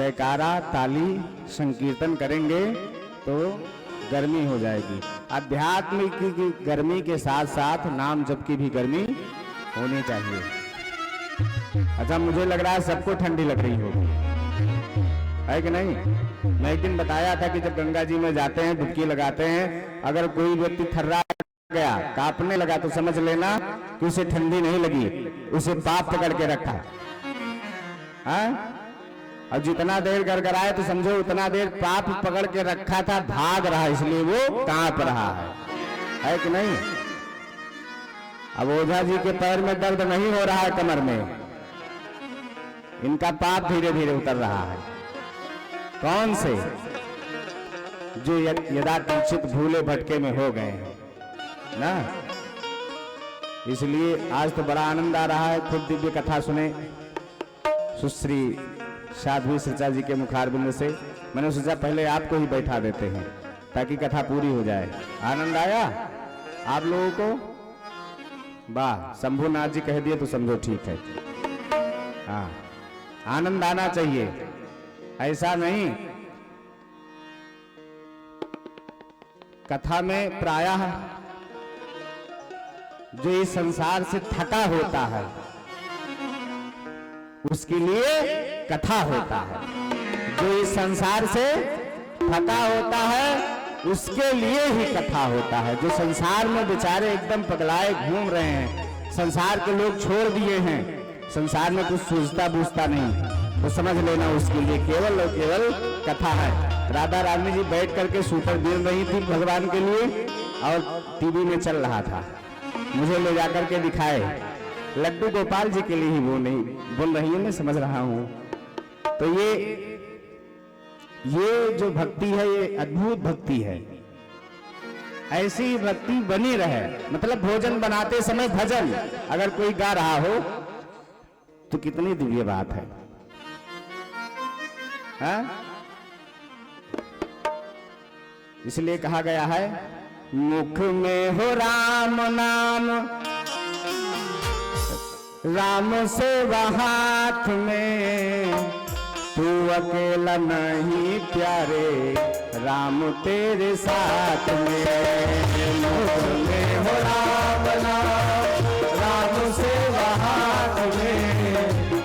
जयकारा, ताली, संकीर्तन करेंगे तो गर्मी हो जाएगी। अध्यात्म की गर्मी के साथ साथ नाम जप की भी गर्मी होनी चाहिए। अच्छा, मुझे लग रहा है सबको ठंडी लग रही होगी, है कि नहीं? मैं एक दिन बताया था कि जब गंगा जी में जाते हैं, डुबकी लगाते हैं, अगर कोई व्यक्ति थर्रा गया, कांपने लगा, तो समझ लेना कि उसे ठंडी नहीं लगी, उसे पाप पकड़ के रखा है। और जितना देर गड़गड़ाए तो समझो उतना देर पाप पकड़ के रखा था, भाग रहा, इसलिए वो कांप रहा है कि नहीं? अब ओझा जी के पैर में दर्द नहीं हो रहा है, कमर में, इनका पाप धीरे धीरे उतर रहा है। कौन से? जो यदा किंचित भूले भटके में हो गए हैं ना। इसलिए आज तो बड़ा आनंद आ रहा है। खुद दिव्य कथा सुने सुश्री साध्वी सचा जी के मुखारबिंद से। मैंने सोचा पहले आपको ही बैठा देते हैं ताकि कथा पूरी हो जाए। आनंद आया आप लोगों को? वाह, शंभुनाथ जी कह दिए तो समझो ठीक है। हाँ, आनंद आना चाहिए, ऐसा नहीं। कथा में प्रायः जो इस संसार से थका होता है उसके लिए कथा होता है। जो इस संसार से थका होता है उसके लिए ही कथा होता है। जो संसार में बेचारे एकदम पगलाए घूम रहे हैं, संसार के लोग छोड़ दिए हैं, संसार में कुछ सूझता बूझता नहीं, तो समझ लेना उसके लिए केवल और केवल कथा है। राधा रानी जी बैठ करके सूतर बीन रही थी भगवान के लिए और टीवी में चल रहा था, मुझे ले जाकर के दिखाए। लड्डू गोपाल जी के लिए ही वो नहीं बोल रही है, मैं समझ रहा हूं। तो ये जो भक्ति है ये अद्भुत भक्ति है। ऐसी भक्ति बनी रहे, मतलब भोजन बनाते समय भजन अगर कोई गा रहा हो तो कितनी दिव्य बात है, हा? इसलिए कहा गया है मुख में हो राम नाम, राम सेवा हाथ में, तू अकेला नहीं प्यारे, राम तेरे साथ में। मुख में हो राम नाम, राम सेवा हाथ में,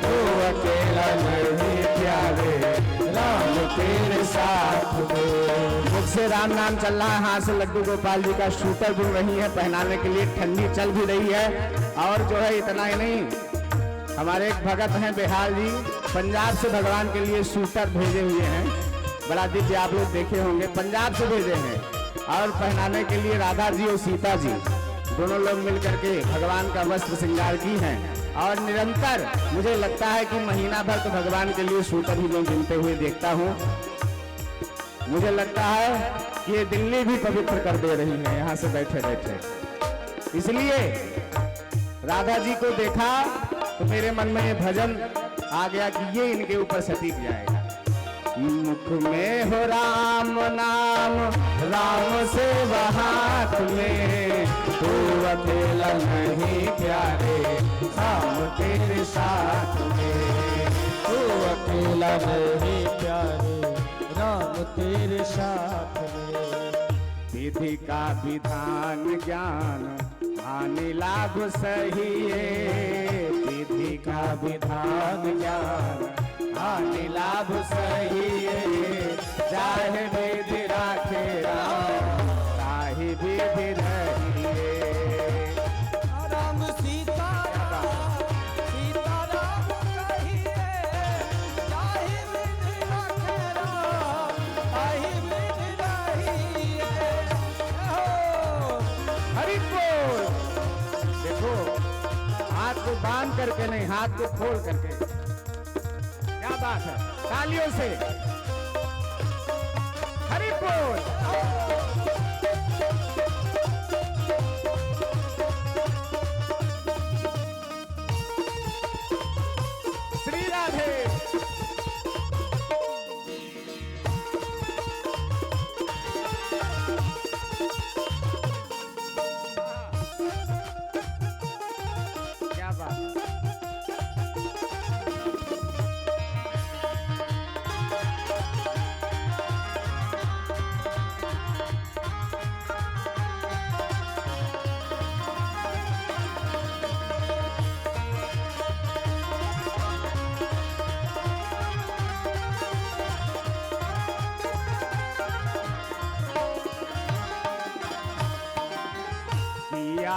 तू अकेला नहीं प्यारे, राम तेरे साथ में। मुख से राम नाम चल रहा है, हाथ से लड्डू गोपाल जी का सूतर बुन रही है, पहनाने के लिए ठंडी चल भी रही है। और जो है इतना ही नहीं, हमारे एक भगत हैं बिहार जी, पंजाब से भगवान के लिए सूटर भेजे हुए हैं, बड़ा दिव्य, आप लोग देखे होंगे, पंजाब से भेजे हैं। और पहनाने के लिए राधा जी और सीता जी दोनों लोग मिलकर के भगवान का वस्त्र श्रृंगार की हैं। और निरंतर मुझे लगता है कि महीना भर तो भगवान के लिए सूटर ही मैं बिनते हुए देखता हूँ। मुझे लगता है कि ये दिल्ली भी पवित्र कर दे रही है यहाँ से बैठे बैठे। इसलिए राधा जी को देखा तो मेरे मन में ये भजन आ गया कि ये इनके ऊपर सटीक जाएगा। मुख में हो राम नाम, राम सेवा हाथ में, तू अकेला नहीं प्यारे, राम तेरे साथ में। तू अकेला नहीं प्यारे, राम तेरे साथ में। विधि का विधान ज्ञान हानि लाभ सही है, विधि का विधान ज्ञान हानि लाभ सही है। चाहे विधि राखे राम, चाहे विधि रहिए। राम सीता राम, सीता राम कहिए, चाहे विधि राखे राम, चाहे विधि रहिए। हरि बोल। देखो, हाथ को बांध करके नहीं, हाथ को खोल करके। क्या बात है, तालियों से हरि बोल। श्री राधे। क्या बात है।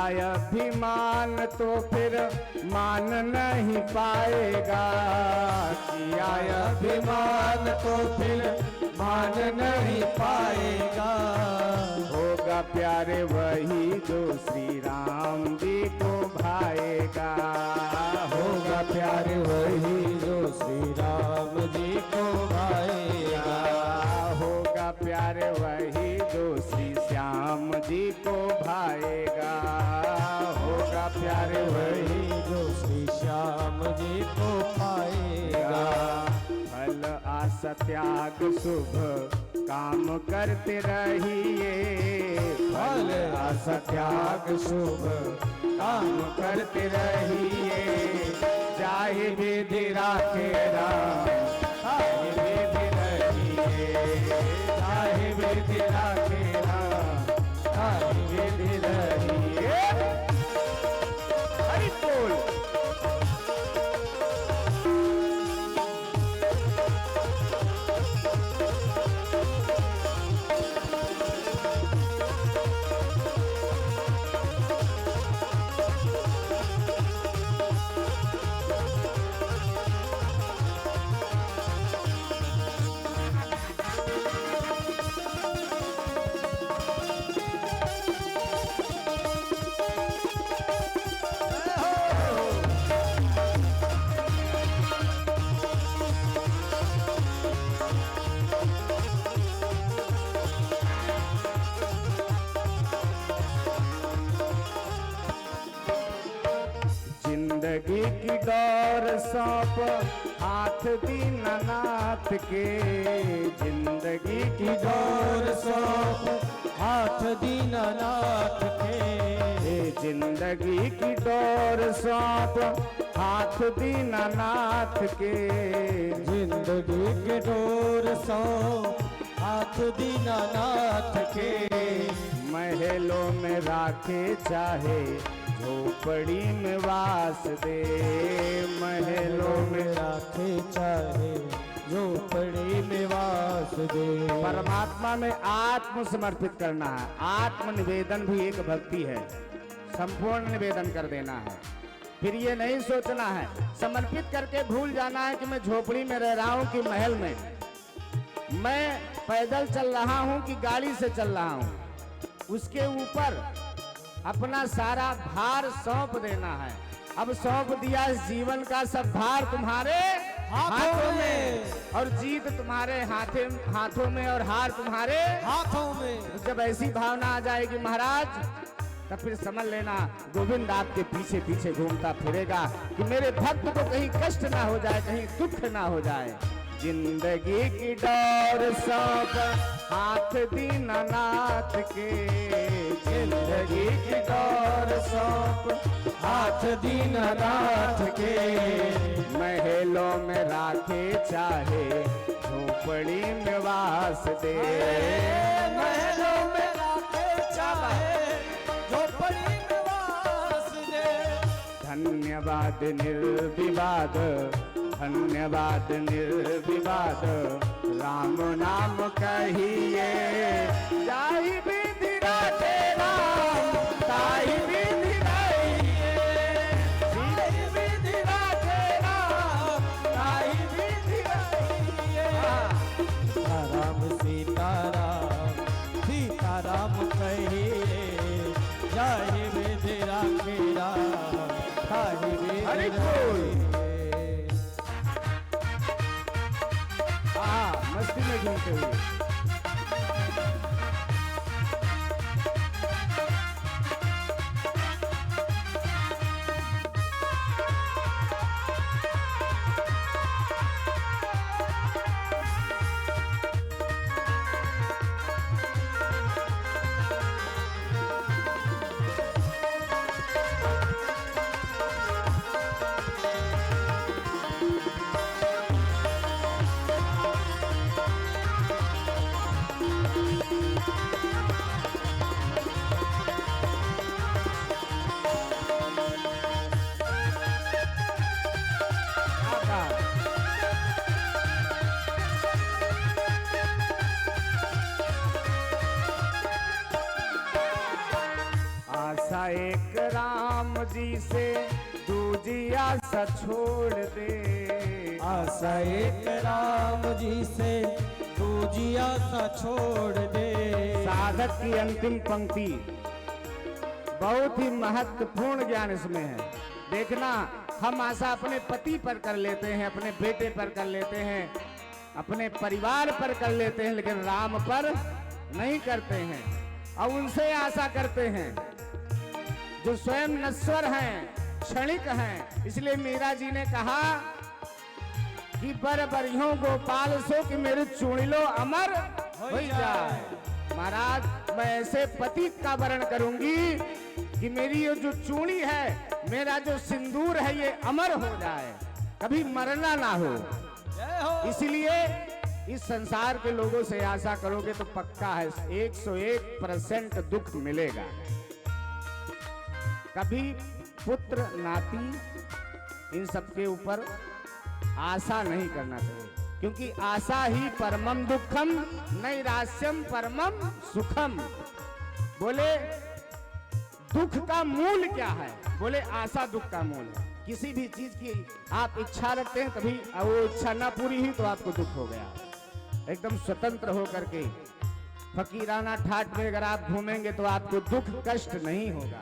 अभिमान तो फिर मान नहीं पाएगा, किया अभिमान तो फिर मान नहीं पाएगा। होगा प्यारे वही जो श्री राम जी को भाएगा, होगा प्यारे वही जो श्री राम जी को भाएगा। होगा प्यारे वही जो श्री श्याम जी को भाएगा, होगा प्यारे वही जो श्री श्याम जी को पाएगा। फल आशा त्याग शुभ काम करते रहिए, फल आशा त्याग शुभ काम करते रहिए। चाहे विधि राखे राम, चाहे विधि रहिए, चाहे विधि राखे राम, चाहे विधि रहिए। हरि बोल। जिंदगी की डोर सौंप हाथ दीनानाथ के, जिंदगी की डोर सौंप हाथ दीनानाथ के। जिंदगी की डोर सौंप हाथ दीनानाथ के, जिंदगी के डोर सौंप हाथ दीनानाथ के। महलों में राखे चाहे झोपड़ी में वास दे, महलों में राखे चाहे झोपड़ी में वास दे। परमात्मा में आत्म समर्पित करना है। आत्म निवेदन भी एक भक्ति है, संपूर्ण निवेदन कर देना है। फिर ये नहीं सोचना है, समर्पित करके भूल जाना है कि मैं झोपड़ी में रह रहा हूँ कि महल में, मैं पैदल चल रहा हूँ कि गाड़ी से चल रहा हूँ। उसके ऊपर अपना सारा भार सौंप देना है। अब सौंप दिया इस जीवन का सब भार तुम्हारे हाथों में, और जीत तुम्हारे हाथों में, और हार तुम्हारे हाथों में। जब ऐसी भावना आ जाएगी महाराज, तब फिर समझ लेना गोविंद आपके पीछे पीछे घूमता फिरेगा कि मेरे भक्त को कहीं कष्ट ना हो जाए, कहीं दुख ना हो जाए। जिंदगी की डोर सौंप हाथ दीनानाथ के, जिंदगी की डोर सौंप हाथ दीनानाथ के। महलों में राखे चाहे झोपड़ी में वास दे, महलों में राखे चाहे झोपड़ी में वास दे। धन्यवाद निर्विवाद, धन्यवाद निर्विवाद, राम नाम कहिए। जाहि विधि राखे राम, ताहि विधि रहिए, जाहि विधि राखे राम, ताहि विधि रहिए। राम सीताराम, सीताराम कहिए। जाहि विधि राखे राम, ताहि विधि हरि बोल। रहिए। मस्ती में घूमते हुए एक राम जी से दूजी आशा छोड़ दे। आशा एक राम जी से दूजी आशा छोड़ दे। साधक की अंतिम पंक्ति बहुत ही महत्वपूर्ण ज्ञान इसमें है। देखना, हम आशा अपने पति पर कर लेते हैं, अपने बेटे पर कर लेते हैं, अपने परिवार पर कर लेते हैं, लेकिन राम पर नहीं करते हैं और उनसे आशा करते हैं जो स्वयं नश्वर हैं, क्षणिक हैं। इसलिए मीरा जी ने कहा कि बर बरियों गोपाल सो कि मेरे चूड़िलो अमर हो जाए। महाराज, मैं ऐसे पति का वर्ण करूंगी कि मेरी ये जो चूड़ी है, मेरा जो सिंदूर है, ये अमर हो जाए, कभी मरना ना हो। इसलिए इस संसार के लोगों से आशा करोगे तो पक्का है 101% दुख मिलेगा। कभी पुत्र नाती इन सबके ऊपर आशा नहीं करना चाहिए, क्योंकि आशा ही परमम दुखम नैराश्यम परमम सुखम। बोले दुख का मूल क्या है? बोले आशा दुख का मूल है। किसी भी चीज की आप इच्छा रखते हैं, कभी वो इच्छा ना पूरी हुई तो आपको दुख हो गया। एकदम स्वतंत्र होकर के फकीराना ठाट में अगर आप घूमेंगे तो आपको दुख कष्ट नहीं होगा।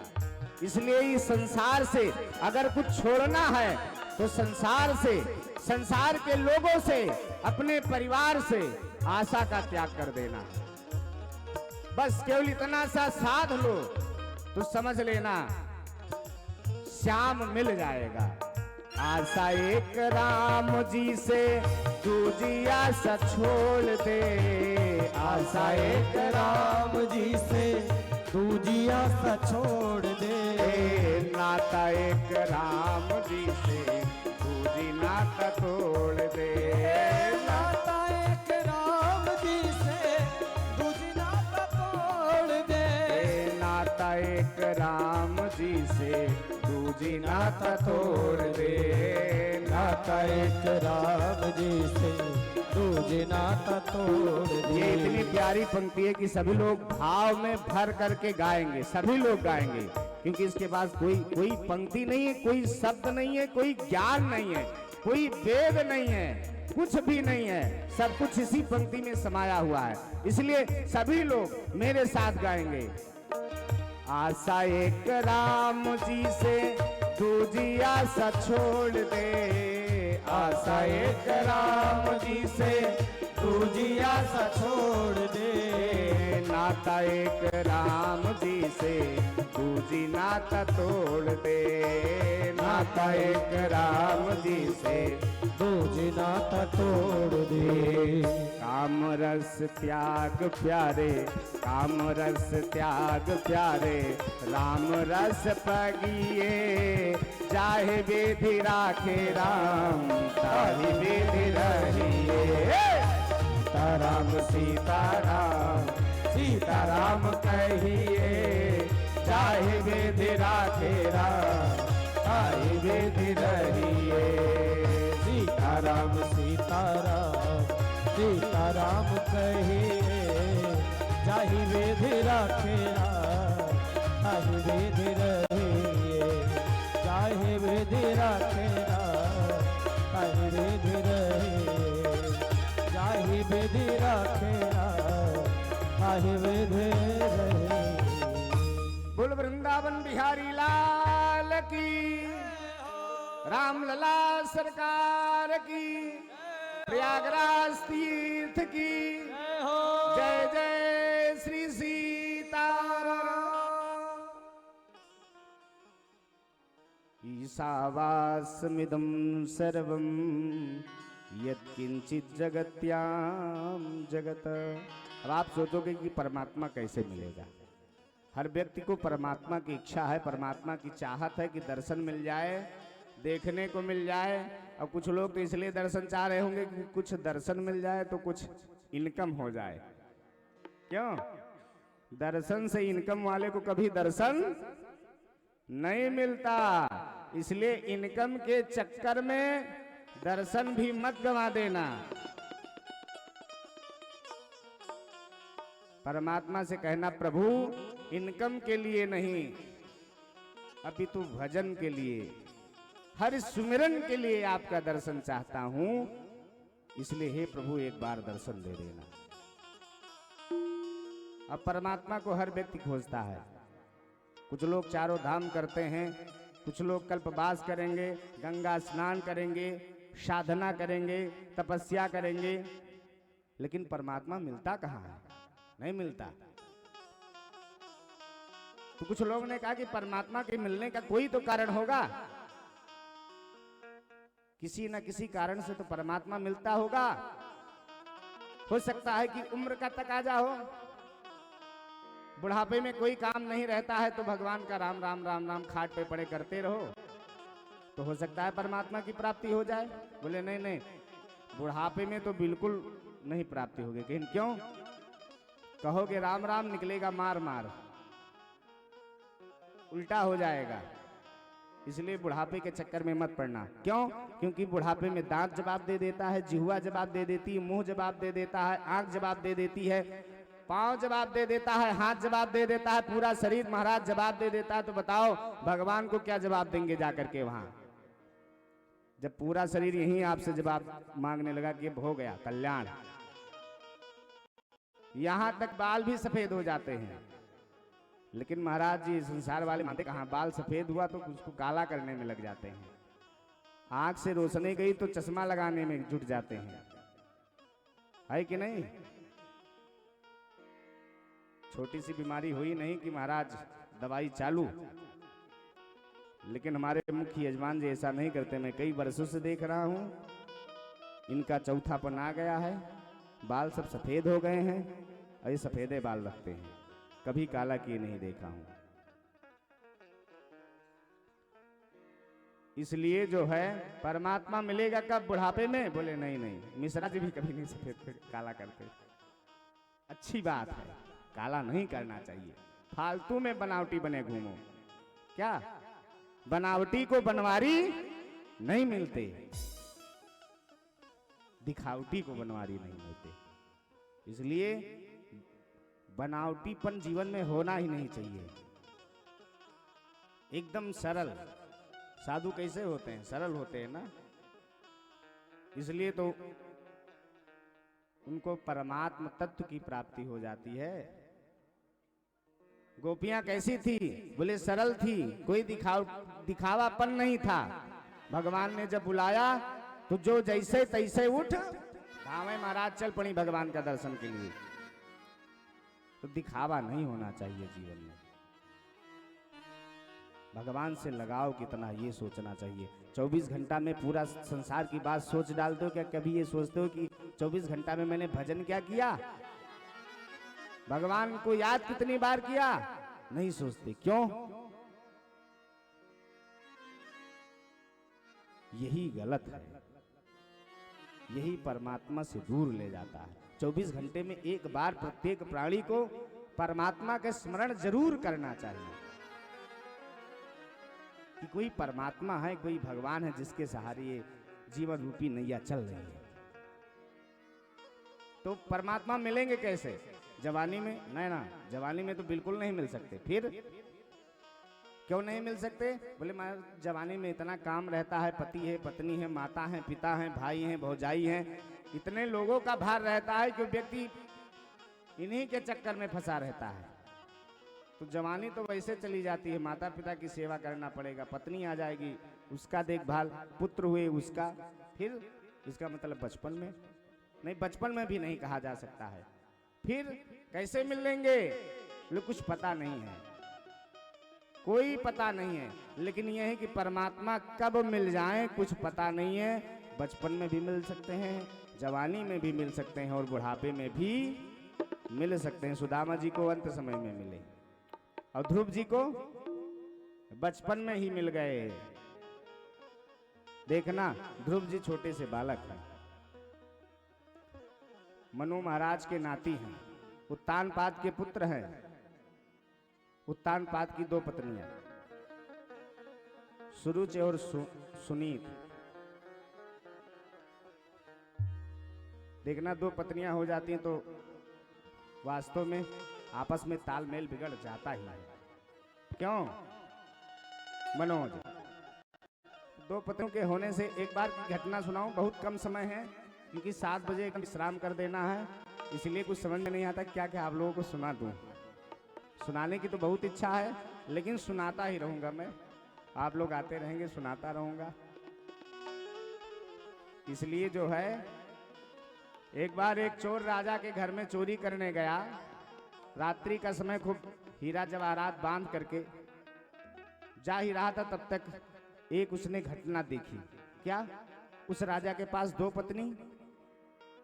इसलिए इस संसार से अगर कुछ छोड़ना है तो संसार से, संसार के लोगों से, अपने परिवार से आशा का त्याग कर देना। बस केवल इतना सा साध लो तो समझ लेना श्याम मिल जाएगा। आशा एक राम जी से दूजी आशा छोड़ दे। आशा एक राम जी से दूजी आशा छोड़ दे। नाता एक राम जी से दूजी नाता तोड़ दे। नाता एक राम जी से दूजी नाता तोड़ दे। नाता एक राम जी से दूजी नाता तोड़ दे। नाता एक राम जी से दूजी नाता तोड़ दे। ये इतनी प्यारी पंक्ति है कि सभी लोग भाव में भर करके गाएंगे, सभी लोग गाएंगे, क्योंकि इसके पास कोई पंक्ति नहीं है, कोई शब्द नहीं है, कोई ज्ञान नहीं है, कोई वेद नहीं है, कुछ भी नहीं है, सब कुछ इसी पंक्ति में समाया हुआ है। इसलिए सभी लोग मेरे साथ गाएंगे। आशा एक राम जी से दूजी आशा छोड़ दे। आशा एक राम जी से दूजी आशा छोड़ दे। नाता एक राम जी से दूजी नाता तोड़ दे। नाता एक राम जी से दूजी नाता तोड़ दे। काम रस त्याग प्यारे, काम रस त्याग प्यारे, राम रस पगिए। चाहे विधि राखे राम, ताहि विधि रहिए। सीताराम सीताराम सीताराम कहिए। चाहे विधि राखे राम, ताहि विधि रहिए। सीताराम सीताराम सीताराम कहिए। जाहि विधि राखे ताहि विधि रहिए। जाहि विधि राखे ताहि विधि रहिए। जाहि विधि राखे ताहि विधि रहिए। बोल वृंदावन बिहारी लाल की, राम लला सरकार की, प्रयागराज तीर्थ की जय जय श्री सीताराम। ईशावास्यमिदं सर्वं यत्किंचित जगत्याम जगत। अब आप सोचोगे कि परमात्मा कैसे मिलेगा? हर व्यक्ति को परमात्मा की इच्छा है, परमात्मा की चाहत है कि दर्शन मिल जाए, देखने को मिल जाए। और कुछ लोग तो इसलिए दर्शन चाह रहे होंगे कि कुछ दर्शन मिल जाए तो कुछ इनकम हो जाए। क्यों? दर्शन से इनकम वाले को कभी दर्शन नहीं मिलता। इसलिए इनकम के चक्कर में दर्शन भी मत गंवा देना। परमात्मा से कहना, प्रभु इनकम के लिए नहीं, अभी तो भजन के लिए, हर सुमिरन के लिए आपका दर्शन चाहता हूं, इसलिए हे प्रभु एक बार दर्शन दे देना। अब परमात्मा को हर व्यक्ति खोजता है। कुछ लोग चारों धाम करते हैं, कुछ लोग कल्पवास करेंगे, गंगा स्नान करेंगे, साधना करेंगे, तपस्या करेंगे, लेकिन परमात्मा मिलता कहाँ है? नहीं मिलता। तो कुछ लोगों ने कहा कि परमात्मा के मिलने का कोई तो कारण होगा, किसी न किसी कारण से तो परमात्मा मिलता होगा। हो सकता है कि उम्र का तकाजा हो, बुढ़ापे में कोई काम नहीं रहता है तो भगवान का राम राम राम राम खाट पे पड़े करते रहो, तो हो सकता है परमात्मा की प्राप्ति हो जाए। बोले नहीं नहीं, बुढ़ापे में तो बिल्कुल नहीं प्राप्ति होगी। लेकिन क्यों? कहोगे राम राम, निकलेगा मार मार, उल्टा हो जाएगा। इसलिए बुढ़ापे के चक्कर में मत पड़ना। क्यों? क्योंकि बुढ़ापे में दांत जवाब दे देता है, जिह्वा जवाब दे देती है, मुंह जवाब दे देता है, आंख जवाब दे देती है, पांव जवाब दे देता है, हाथ जवाब दे देता है, पूरा शरीर महाराज जवाब दे देता है। तो बताओ भगवान को क्या जवाब देंगे जाकर के वहां, जब पूरा शरीर यहीं आपसे जवाब मांगने लगा कि अब हो गया कल्याण। यहां तक बाल भी सफेद हो जाते हैं, लेकिन महाराज जी संसार वाले मानते कहां, बाल सफेद हुआ तो उसको काला करने में लग जाते हैं, आंख से रोशनी गई तो चश्मा लगाने में जुट जाते हैं, है कि नहीं? छोटी सी बीमारी हुई नहीं कि महाराज दवाई चालू, लेकिन हमारे मुख्य यजमान जी ऐसा नहीं करते। मैं कई वर्षों से देख रहा हूं, इनका चौथापन आ गया है, बाल सब सफेद हो गए हैं, और ये सफेदे बाल रखते हैं, कभी काला किए नहीं देखा हूं। इसलिए जो है परमात्मा मिलेगा कब? बुढ़ापे में? बोले नहीं नहीं, मिश्रा जी भी कभी नहीं सफेद काला करते। अच्छी बात है, काला नहीं करना चाहिए, फालतू में बनावटी बने घूमो। क्या? बनावटी को बनवारी नहीं मिलते, दिखावटी को बनवारी नहीं मिलते। इसलिए बनावटीपन जीवन में होना ही नहीं चाहिए। एकदम सरल। साधु कैसे होते हैं? सरल होते हैं ना। इसलिए तो उनको परमात्म तत्व की प्राप्ति हो जाती है। गोपियां कैसी थी? बोले सरल थी, कोई दिखावापन नहीं था। भगवान ने जब बुलाया तो जो जैसे तैसे उठ धामे महाराज चल पड़ी भगवान का दर्शन के लिए। तो दिखावा नहीं होना चाहिए जीवन में। भगवान से लगाव कितना ये सोचना चाहिए। 24 घंटा में पूरा संसार की बात सोच डालते हो क्या? कभी ये सोचते हो कि 24 घंटा में मैंने भजन क्या किया, भगवान को याद कितनी बार किया? नहीं सोचते। क्यों? यही गलत है, यही परमात्मा से दूर ले जाता है। 24 घंटे में एक बार प्रत्येक प्राणी को परमात्मा का स्मरण जरूर करना चाहिए कि कोई परमात्मा है, कोई भगवान है जिसके सहारे ये जीवन रूपी नैया चल रही है। तो परमात्मा मिलेंगे कैसे? जवानी में? नहीं ना, जवानी में तो बिल्कुल नहीं मिल सकते। फिर क्यों नहीं मिल सकते? बोले मैं जवानी में इतना काम रहता है, पति है, पत्नी है, माता है, पिता है, भाई हैं, भौजाई हैं, इतने लोगों का भार रहता है कि व्यक्ति इन्हीं के चक्कर में फंसा रहता है। तो जवानी तो वैसे चली जाती है, माता पिता की सेवा करना पड़ेगा, पत्नी आ जाएगी उसका देखभाल, पुत्र हुए उसका, फिर इसका मतलब बचपन में नहीं, बचपन में भी नहीं कहा जा सकता है। फिर कैसे मिलेंगे? कुछ पता नहीं है, कोई पता नहीं है। लेकिन यह है कि परमात्मा कब मिल जाए कुछ पता नहीं है। बचपन में भी मिल सकते हैं, जवानी में भी मिल सकते हैं, और बुढ़ापे में भी मिल सकते हैं। सुदामा जी को अंत समय में मिले और ध्रुव जी को बचपन में ही मिल गए। देखना, ध्रुव जी छोटे से बालक हैं, मनु महाराज के नाती हैं, उत्तानपाद के पुत्र हैं। उत्तानपाद की 2 पत्नियां, सुरुचि और सुनीत। देखना, 2 पत्नियां हो जाती हैं तो वास्तव में आपस में तालमेल बिगड़ जाता ही है। क्यों? मनोज। दो पत्नियों के होने से एक बार की घटना सुनाऊं, बहुत कम समय है क्योंकि 7 बजे का विश्राम कर देना है, इसलिए कुछ समझ में नहीं आता क्या क्या आप लोगों को सुना दूं। सुनाने की तो बहुत इच्छा है, लेकिन सुनाता ही रहूंगा मैं, आप लोग आते रहेंगे, सुनाता रहूंगा। इसलिए जो है, एक बार एक चोर राजा के घर में चोरी करने गया। रात्रि का समय, खूब हीरा जवाहरात बांध करके जा ही रहा था, तब तक एक उसने घटना देखी। क्या? उस राजा के पास 2 पत्नी,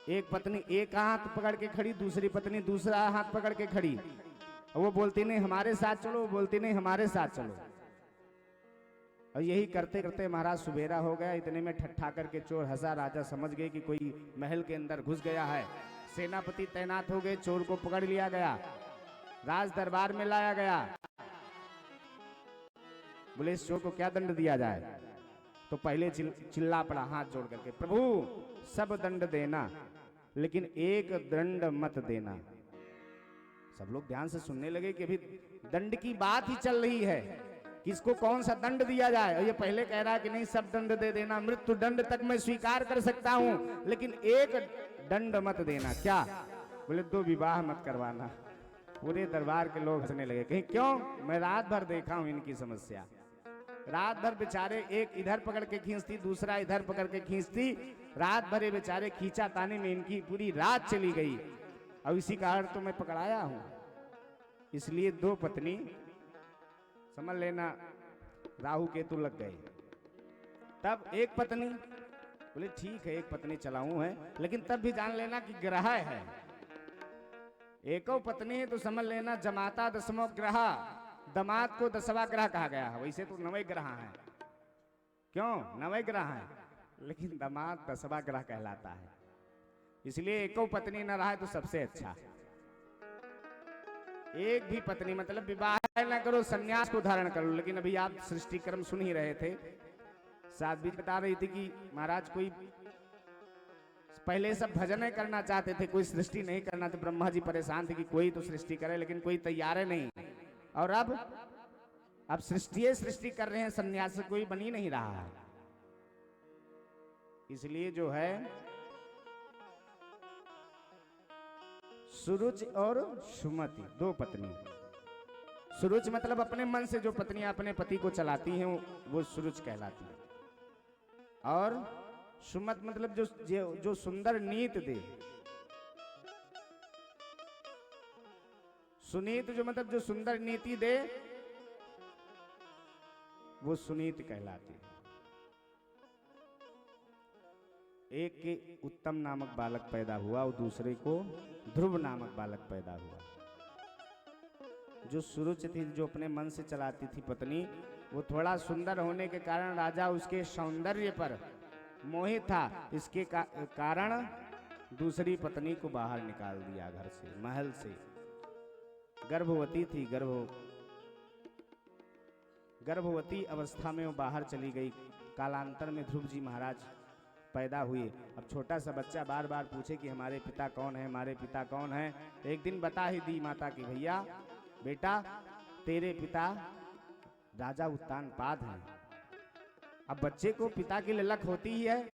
एक पत्नी एक हाथ पकड़ के खड़ी, दूसरी पत्नी दूसरा हाथ पकड़ के खड़ी। वो बोलती नहीं हमारे साथ चलो, वो बोलती नहीं हमारे साथ चलो। और यही करते करते महाराज सुबेरा हो गया। इतने में ठट्ठा करके चोर हंसा। राजा समझ गए कि कोई महल के अंदर घुस गया है। सेनापति तैनात हो गए, चोर को पकड़ लिया गया, राज दरबार में लाया गया। बोले इस चोर को क्या दंड दिया जाए? तो पहले चिल्ला पड़ा हाथ जोड़ करके, प्रभु सब दंड देना, लेकिन एक दंड मत देना। सब लोग ध्यान से सुनने लगे कि अभी दंड की बात ही चल रही है, किसको कौन सा दंड दिया जाए। और ये पहले कह रहा है कि नहीं सब दंड दे देना, मृत्यु दंड तक मैं स्वीकार कर सकता हूं, लेकिन एक दंड मत देना। क्या? बोले 2 विवाह मत करवाना। पूरे दरबार के लोग हंसने लगे। कहीं क्यों? मैं रात भर देखा हूं इनकी समस्या। रात भर बेचारे, एक इधर पकड़ के खींचती, दूसरा इधर पकड़ के खींचती। रात भर बेचारे खींचा ताने में इनकी पूरी रात चली गई। और इसी कारण तो मैं पकड़ाया हूं। इसलिए 2 पत्नी, समझ लेना राहु केतु लग गए। तब एक पत्नी, बोले ठीक है एक पत्नी चलाऊं है, लेकिन तब भी जान लेना कि ग्रह है। एको पत्नी है तो समझ लेना जमाता 10वां ग्रह, दमाद को 10वां ग्रह कहा गया है। वैसे तो 9 ग्रह हैं, क्यों 9 ग्रह हैं, लेकिन दमाद 10वां ग्रह कहलाता है। इसलिए एको पत्नी न रहा है तो सबसे अच्छा। एक भी पत्नी, मतलब विवाह न करो, सन्यास को धारण करो। लेकिन अभी आप सृष्टि क्रम सुन ही रहे थे, साध्वी बता रही थी कि महाराज कोई पहले सब भजन करना चाहते थे, कोई सृष्टि नहीं करना था। ब्रह्मा जी परेशान थे कि कोई तो सृष्टि करे, लेकिन कोई तैयार है नहीं। और अब सृष्टि कर रहे हैं, सन्यास कोई बन ही नहीं रहा है। इसलिए जो है सुरुच और सुमति 2 पत्नी। सुरुच मतलब अपने मन से जो पत्नियां अपने पति को चलाती हैं वो सुरुच कहलाती है। और सुमत मतलब जो सुंदर नीत दे। सुनीत जो मतलब जो सुंदर नीति दे, वो सुनीत कहलाती है। एक के उत्तम नामक बालक पैदा हुआ और दूसरे को ध्रुव नामक बालक पैदा हुआ। जो सुरुच थी, जो अपने मन से चलाती थी पत्नी, वो थोड़ा सुंदर होने के कारण राजा उसके सौंदर्य पर मोहित था। इसके कारण दूसरी पत्नी को बाहर निकाल दिया घर से, महल से। गर्भवती थी, गर्भवती अवस्था में वो बाहर चली गई। कालांतर में ध्रुव जी महाराज पैदा हुए। अब छोटा सा बच्चा बार बार पूछे कि हमारे पिता कौन है, हमारे पिता कौन है। एक दिन बता ही दी माता की, भैया बेटा तेरे पिता राजा उत्तानपाद हैं। अब बच्चे को पिता की ललक होती ही है।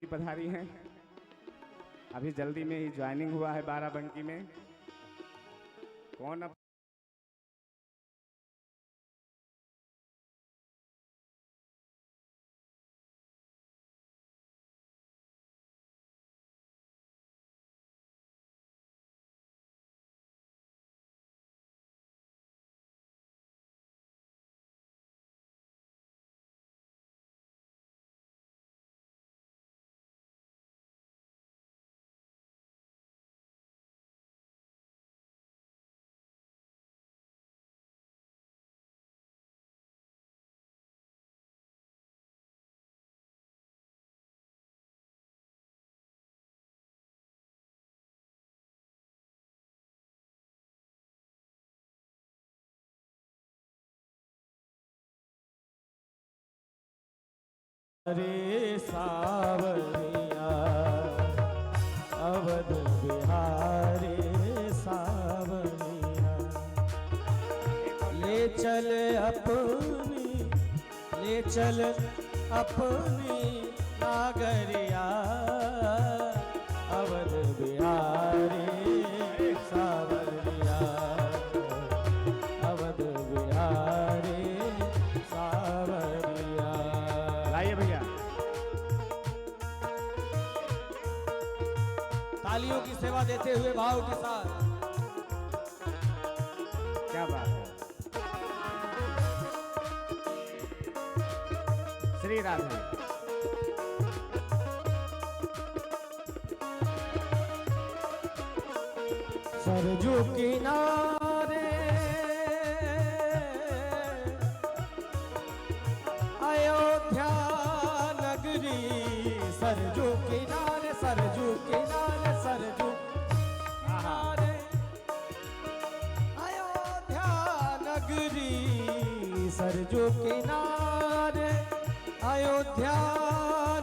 पधारी हैं, अभी जल्दी में ही ज्वाइनिंग हुआ है बाराबंकी में। कौन अब रे सावरिया अवध बिहारी सावरिया ले चल अपनी नागरिया अवध बिहारी सावरिया अवध बिहारी सावरिया। लाइए भैया। तालियों की सेवा देते हुए भाव के साथ। क्या बात है। श्री राधे। सरजू किनारे अयोध्या नगरी सरजू किनारे सरजू किनारे सरजू किनारे अयोध्या नगरी सरजू किनारे अयोध्या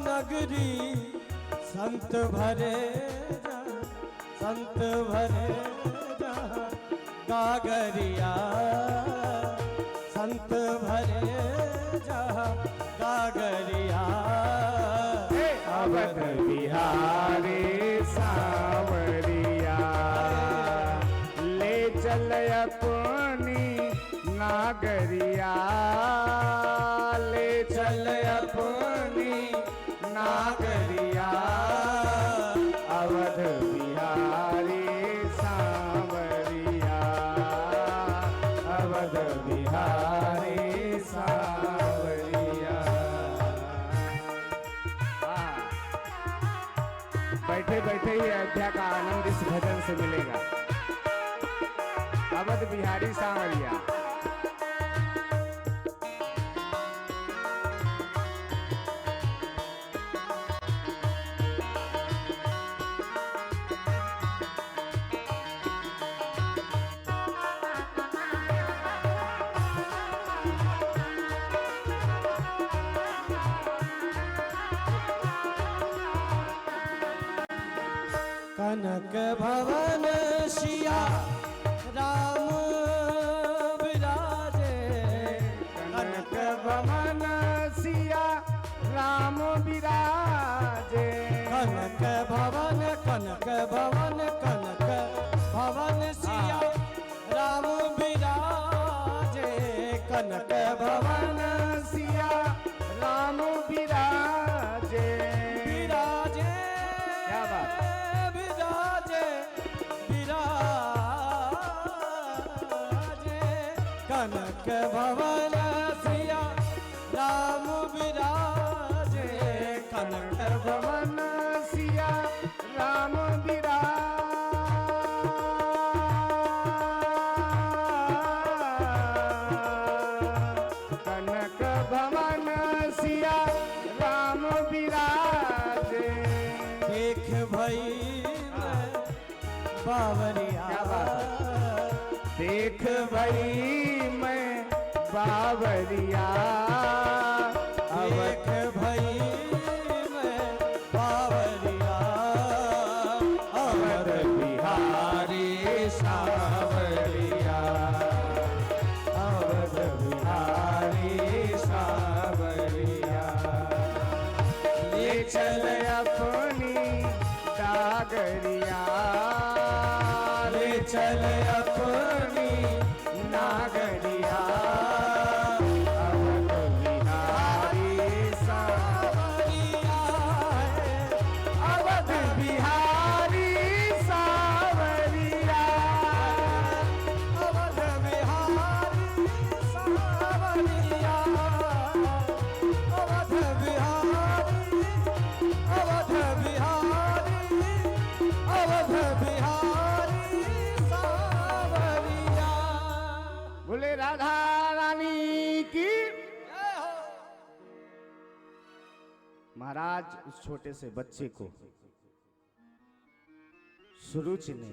नगरी संत भरे जहाँ गागरिया संत भरे जहाँ गागरिया अवध बिहारी सावरिया ले चल अपनी नागरिया ले चल अपनी नागरिया अवध बिहारी सावरिया अवध बिहारी सावरिया। बैठे बैठे ही अयोध्या का आनंद इस भजन से मिलेगा। अवध बिहारी सावरिया। कनक भवन सिया राम विराजे कनक भवन सिया राम विराजे कनक भवन सिया राम विराजे कनक भवन सिया राम विराजे विराजे क्या बात। कनक भवन सिया राम विराजे कनक भवन सिया राम कनक भवन सिया राम विराजे देख भई बावरिया क्या बात है। देख भई मैं बावरिया देख भई मैं बावरिया अवध बिहारी सावरिया अवध बिहारी सावरिया ले चल अपनी डागरिया ले चल अपनी नागरिया अवध बिहारी सावरिया अवध बिहारी सावरिया अवध बिहारी सावरिया अवध बिहारी अवध बिहारी अवध बिहारी सावरिया। बोले राधा रानी की। महाराज उस छोटे से बच्चे को सुरुचि ने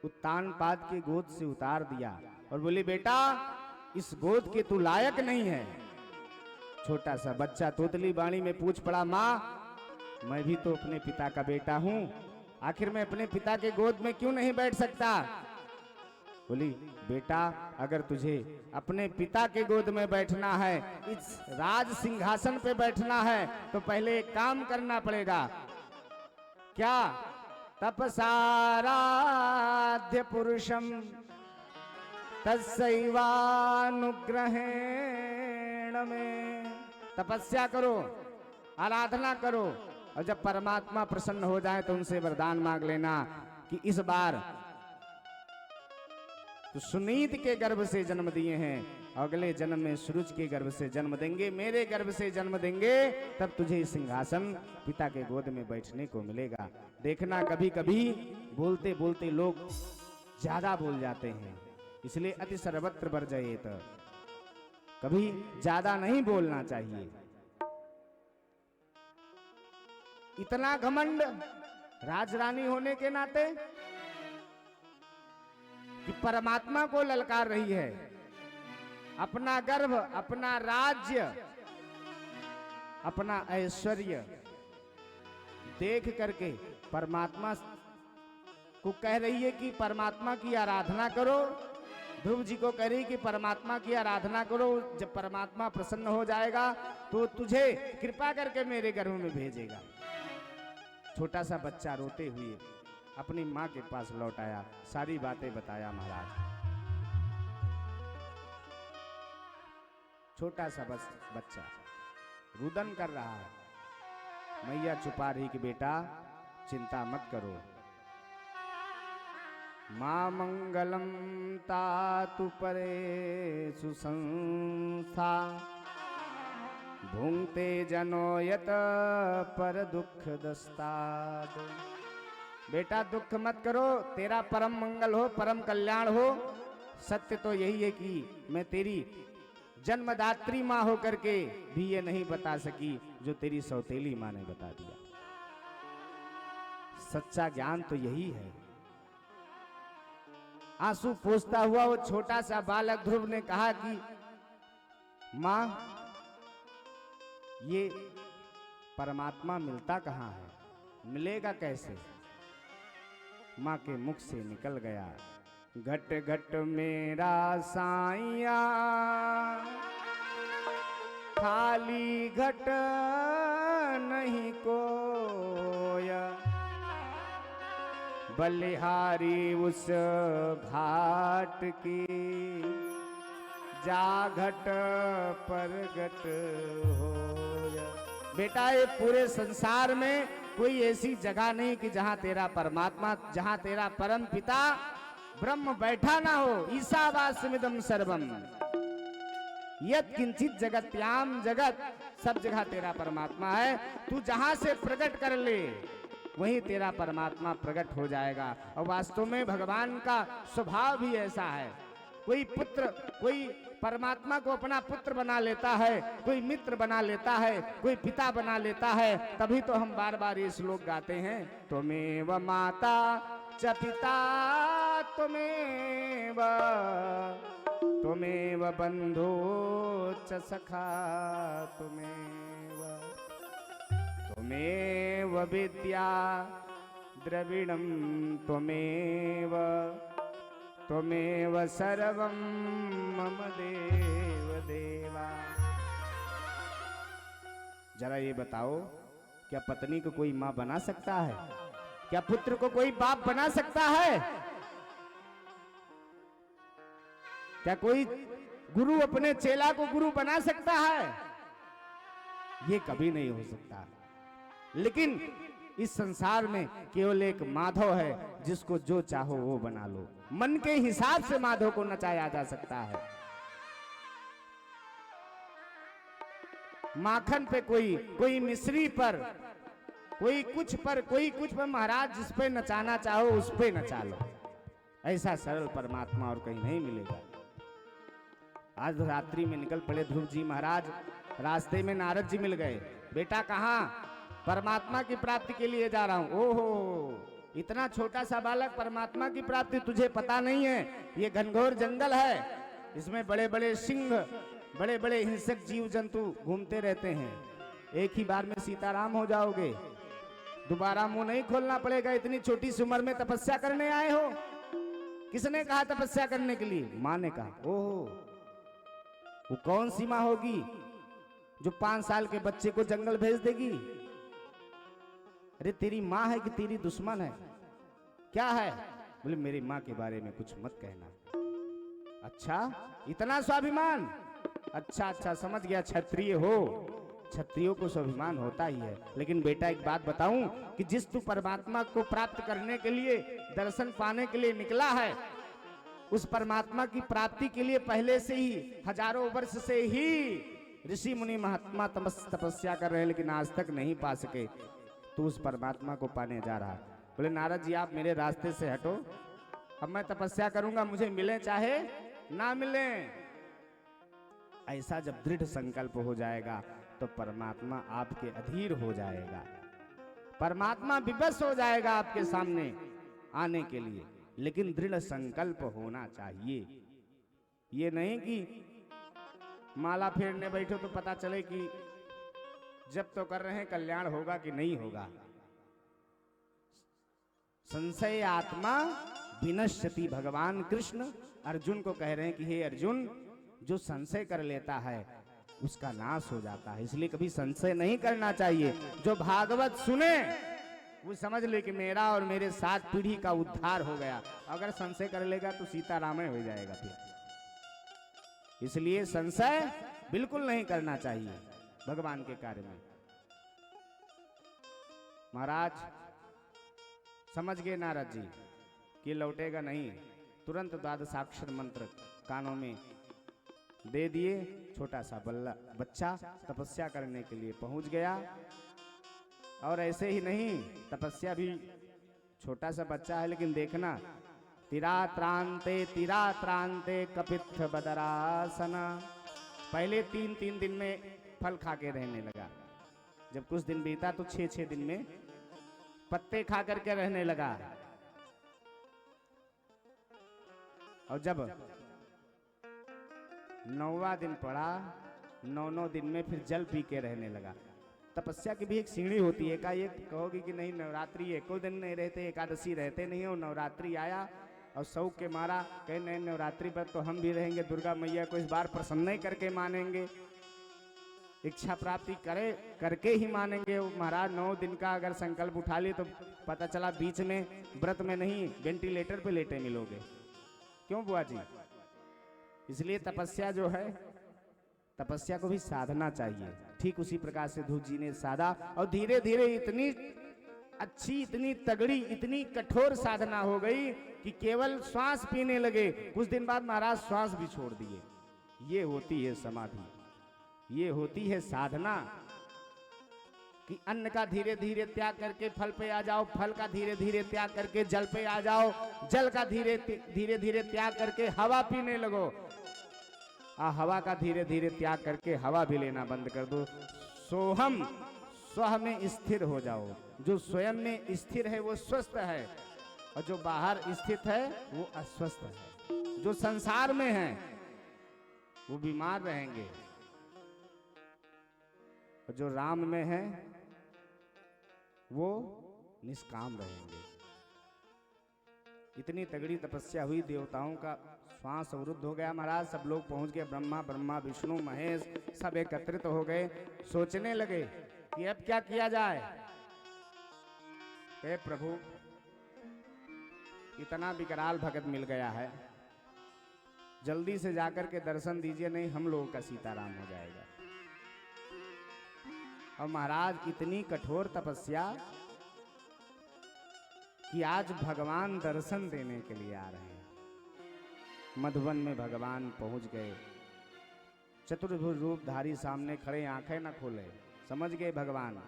उत्तान पाद के गोद से उतार दिया और बोले बेटा इस गोद के तू लायक नहीं है। छोटा सा बच्चा तोतली बाणी में पूछ पड़ा, माँ मैं भी तो अपने पिता का बेटा हूं, आखिर मैं अपने पिता के गोद में क्यों नहीं बैठ सकता? बोली, बेटा अगर तुझे अपने पिता के गोद में बैठना है, इस राज सिंहासन पे बैठना है, तो पहले एक काम करना पड़ेगा। क्या? तपसाराध्य पुरुषम तस्सैवानुग्रहेण में। तपस्या करो, आराधना करो, और जब परमात्मा प्रसन्न हो जाए तो उनसे वरदान मांग लेना कि इस बार तो सुनीत के गर्भ से जन्म दिए हैं, अगले जन्म में सूरज के गर्भ से जन्म देंगे, मेरे गर्भ से जन्म देंगे, तब तुझे सिंहासन पिता के गोद में बैठने को मिलेगा। देखना कभी कभी बोलते बोलते लोग ज्यादा बोल जाते हैं, इसलिए अति सर्वत्र वर्जयेत, कभी ज्यादा नहीं बोलना चाहिए। इतना घमंड राजरानी होने के नाते कि परमात्मा को ललकार रही है, अपना गर्भ, अपना राज्य, अपना ऐश्वर्य देख करके परमात्मा को कह रही है कि परमात्मा की आराधना करो। ध्रुव जी को कह रही कि परमात्मा की आराधना करो, जब परमात्मा प्रसन्न हो जाएगा तो तुझे कृपा करके मेरे गर्भ में भेजेगा। छोटा सा बच्चा रोते हुए अपनी माँ के पास लौट आया, सारी बातें बताया महाराज। छोटा सा बच्चा रुदन कर रहा है, मैया छुपा रही कि बेटा चिंता मत करो, माँ मंगलम तातु परे सुसंस्था भुंक्ते जनो यत पर दुख दस्ताद। बेटा दुख मत करो, तेरा परम मंगल हो, परम कल्याण हो। सत्य तो यही है कि मैं तेरी जन्मदात्री माँ होकर के भी ये नहीं बता सकी जो तेरी सौतेली माँ ने बता दिया। सच्चा ज्ञान तो यही है। आंसू पोंछता हुआ वो छोटा सा बालक ध्रुव ने कहा कि माँ ये परमात्मा मिलता कहाँ है, मिलेगा कैसे? माँ के मुख से निकल गया, घट घट मेरा साइया खाली घट नहीं कोया, बलिहारी उस घाट की जा घट पर घट होया। बेटा ये पूरे संसार में कोई ऐसी जगह नहीं कि जहां तेरा परमात्मा, जहां तेरा परम पिता ब्रह्म बैठा ना हो। ईशावास्यमिदं सर्वम यत् किंचित जगत्याम जगत, सब जगह तेरा परमात्मा है। तू जहां से प्रकट कर ले वहीं तेरा परमात्मा प्रकट हो जाएगा। और वास्तव में भगवान का स्वभाव भी ऐसा है, कोई पुत्र, कोई परमात्मा को अपना पुत्र बना लेता है, कोई मित्र बना लेता है, कोई पिता बना लेता है। तभी तो हम बार बार ये श्लोक गाते हैं, त्वमेव माता च पिता त्वमेव बंधो च सखा त्वमेव विद्या द्रविणं त्वमेव सर्वं मम देव देवा। जरा ये बताओ, क्या पत्नी को कोई मां बना सकता है? क्या पुत्र को कोई बाप बना सकता है? क्या कोई गुरु अपने चेला को गुरु बना सकता है? ये कभी नहीं हो सकता। लेकिन इस संसार में केवल एक माधव है, जिसको जो चाहो वो बना लो। मन के हिसाब से माधव को नचाया जा सकता है। माखन पे कोई मिश्री पर, कोई कुछ पर, महाराज जिस पे नचाना चाहो उस पे नचा लो। ऐसा सरल परमात्मा और कहीं नहीं मिलेगा। आज रात्रि में निकल पड़े ध्रुव जी महाराज, रास्ते में नारद जी मिल गए। बेटा कहाँ? परमात्मा की प्राप्ति के लिए जा रहा हूं। ओहो, इतना छोटा सा बालक, परमात्मा की प्राप्ति तुझे पता नहीं है? ये घनघोर जंगल है, इसमें बड़े बड़े सिंह बड़े बड़े हिंसक जीव जंतु घूमते रहते हैं, एक ही बार में सीताराम हो जाओगे, दोबारा मुंह नहीं खोलना पड़ेगा। इतनी छोटी सी उम्र में तपस्या करने आए हो? किसने कहा तपस्या करने के लिए? माँ ने कहा। ओहो, वो कौन सी माँ होगी जो 5 साल के बच्चे को जंगल भेज देगी? अरे तेरी माँ है कि तेरी दुश्मन है? क्या है? बोले मेरी माँ के बारे में कुछ मत कहना। अच्छा, इतना स्वाभिमान? अच्छा अच्छा, समझ गया, क्षत्रिय हो, क्षत्रियों को स्वाभिमान होता ही है। लेकिन बेटा एक बात बताऊं कि जिस तू परमात्मा को प्राप्त करने के लिए, दर्शन पाने के लिए निकला है, उस परमात्मा की प्राप्ति के लिए पहले से ही हजारों वर्ष से ही ऋषि मुनि महात्मा तपस्या कर रहे हैं, लेकिन आज तक नहीं पा सके। तू उस परमात्मा को पाने जा रहा। बोले नारद जी आप मेरे रास्ते से हटो, अब मैं तपस्या करूंगा, मुझे मिले चाहे ना मिले। ऐसा जब दृढ़ संकल्प हो जाएगा तो परमात्मा आपके अधीर हो जाएगा, परमात्मा विवश हो जाएगा आपके सामने आने के लिए। लेकिन दृढ़ संकल्प होना चाहिए। ये नहीं कि माला फेरने बैठो तो पता चले कि जब तो कर रहे हैं कल्याण होगा कि नहीं होगा। संशय आत्मा विनश्यति। भगवान कृष्ण अर्जुन को कह रहे हैं कि हे अर्जुन, जो संशय कर लेता है उसका नाश हो जाता है, इसलिए कभी संशय नहीं करना चाहिए। जो भागवत सुने वो समझ ले कि मेरा और मेरे 7 पीढ़ी का उद्धार हो गया। अगर संशय कर लेगा तो सीतारामय हो जाएगा फिर। इसलिए संशय बिल्कुल नहीं करना चाहिए भगवान के कार्य में। महाराज समझ गए नारद जी कि लौटेगा नहीं, तुरंत द्वादशाक्षर मंत्र कानों में दे दिए। छोटा सा बच्चा तपस्या करने के लिए पहुंच गया। और ऐसे ही नहीं, तपस्या भी छोटा सा बच्चा है, लेकिन देखना, तिरात्रांते कपित्थ बदरासना। पहले 3 दिन में फल खा के रहने लगा। जब कुछ दिन बीता तो 6 दिन में पत्ते खा करके रहने लगा। और जब 9वां दिन पड़ा, 9 दिन में फिर जल पी के रहने लगा। तपस्या की भी एक सीढ़ी होती है। एकाएक कहोगी कि नहीं नवरात्रि एको दिन नहीं रहते, एकादशी रहते नहीं हो, नवरात्रि आया और शौक के मारा कहे नहीं नवरात्रि पर तो हम भी रहेंगे, दुर्गा मैया को इस बार प्रसन्न ही करके मानेंगे, इच्छा प्राप्ति करके ही मानेंगे। महाराज 9 दिन का अगर संकल्प उठा लिए तो पता चला बीच में व्रत में नहीं, वेंटिलेटर पे लेटे मिलोगे। क्यों बुआ जी? इसलिए तपस्या जो है, तपस्या को भी साधना चाहिए। ठीक उसी प्रकार से ध्रुव जी ने साधा और धीरे धीरे इतनी अच्छी, इतनी तगड़ी, इतनी कठोर साधना हो गई कि केवल श्वास पीने लगे। कुछ दिन बाद महाराज श्वास भी छोड़ दिए। ये होती है समाधि, ये होती है साधना कि अन्न का धीरे धीरे त्याग करके फल पे आ जाओ, फल का धीरे धीरे त्याग करके जल पे आ जाओ, जल का धीरे धीरे त्याग करके हवा पीने लगो, हवा का धीरे धीरे त्याग करके हवा भी लेना बंद कर दो। सोहम, स्व में स्थिर हो जाओ। जो स्वयं में स्थिर है वो स्वस्थ है, और जो बाहर स्थित है वो अस्वस्थ है। जो संसार में है वो बीमार रहेंगे, और जो राम में है वो निष्काम रहेंगे। इतनी तगड़ी तपस्या हुई, देवताओं का श्वास अवरुद्ध हो गया। महाराज सब लोग पहुंच गए, ब्रह्मा विष्णु महेश सब एकत्रित हो गए। सोचने लगे कि अब क्या किया जाए। हे प्रभु, इतना विकराल भगत मिल गया है, जल्दी से जाकर के दर्शन दीजिए, नहीं हम लोगों का सीताराम हो जाएगा। और महाराज इतनी कठोर तपस्या कि आज भगवान दर्शन देने के लिए आ रहे हैं। मधुबन में भगवान पहुंच गए, चतुर्भुज रूपधारी सामने खड़े, आंखें न खोले, समझ गए भगवान।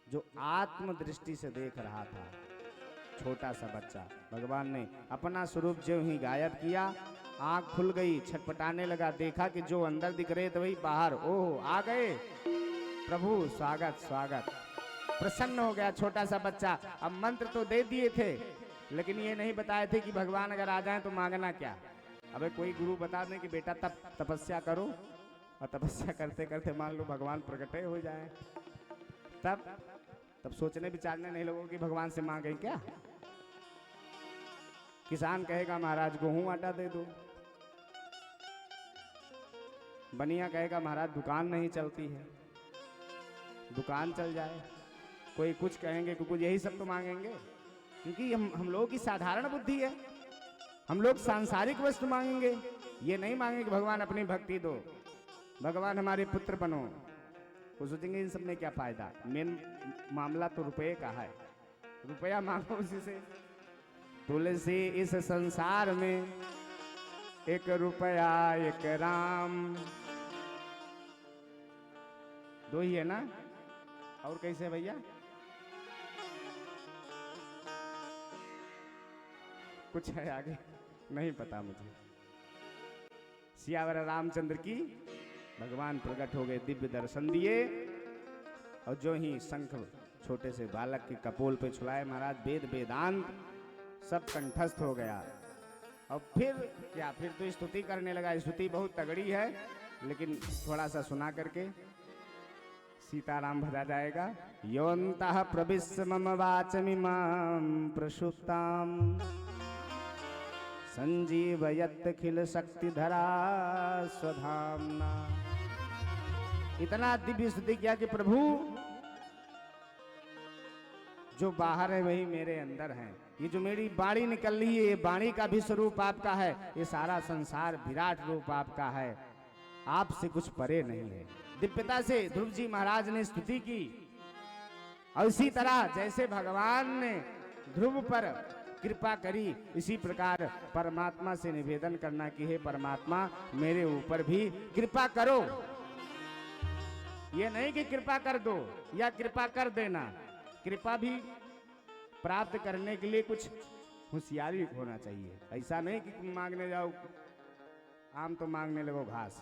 जो आत्म दृष्टि से देख रहा था छोटा सा बच्चा, भगवान ने अपना स्वरूप जो ही गायब किया, आंख खुल गई, छटपटाने लगा, देखा कि जो अंदर दिख रहे थे वही बाहर। ओह आ गए प्रभु, स्वागत स्वागत। प्रसन्न हो गया छोटा सा बच्चा। अब मंत्र तो दे दिए थे, लेकिन ये नहीं बताए थे कि भगवान अगर आ जाए तो मांगना क्या। अबे कोई गुरु बता दें कि बेटा तब तपस्या करो, और तपस्या करते करते मान लो भगवान प्रकट हो जाए, तब सोचने विचारने नहीं लोगों कि भगवान से मांगे क्या। किसान कहेगा महाराज गेहूं आटा दे दो, बनिया कहेगा महाराज दुकान नहीं चलती है, दुकान चल जाए। कोई कुछ कहेंगे कि कुछ, यही सब तो मांगेंगे, क्योंकि हम लोगों की साधारण बुद्धि है। हम लोग सांसारिक वस्तु मांगेंगे, ये नहीं मांगेंगे भगवान अपनी भक्ति दो, भगवान हमारे पुत्र बनो। वो सोचेंगे इन सब में क्या फायदा, मेन मामला तो रुपये का है, रुपया मांगो उसी से। तुलसी इस संसार में एक रुपया एक राम, दो ही है ना, और कैसे भैया? कुछ है आगे, नहीं पता मुझे। सियावर रामचंद्र की भगवान प्रकट हो गए, दिव्य दर्शन दिए, और जो ही शंख छोटे से बालक के कपोल पे छुड़ाए महाराज, वेद वेदांत सब कंठस्थ हो गया। और फिर क्या, फिर तो स्तुति करने लगा। स्तुति बहुत तगड़ी है, लेकिन थोड़ा सा सुना करके सीताराम भजा जाएगा। योऽन्तः प्रविश्य मम वाचमिमां प्रसुप्तां संजीवयत्यखिल शक्तिधरा स्वधाम्ना। इतना दिव्य स्तुति किया कि प्रभु जो बाहर है वही मेरे अंदर है। ये जो मेरी वाणी निकल रही है, ये वाणी का भी स्वरूप आपका है, ये सारा संसार विराट रूप आपका है, आपसे कुछ परे नहीं है। दिव्यता से ध्रुव जी महाराज ने स्तुति की, और इसी तरह जैसे भगवान ने ध्रुव पर कृपा करी, इसी प्रकार परमात्मा से निवेदन करना कि हे परमात्मा मेरे ऊपर भी कृपा करो। ये नहीं कि कृपा कर दो या कृपा कर देना, कृपा भी प्राप्त करने के लिए कुछ होशियारी होना चाहिए। ऐसा नहीं कि मांगने जाओ, आम तो मांगने लगो घास,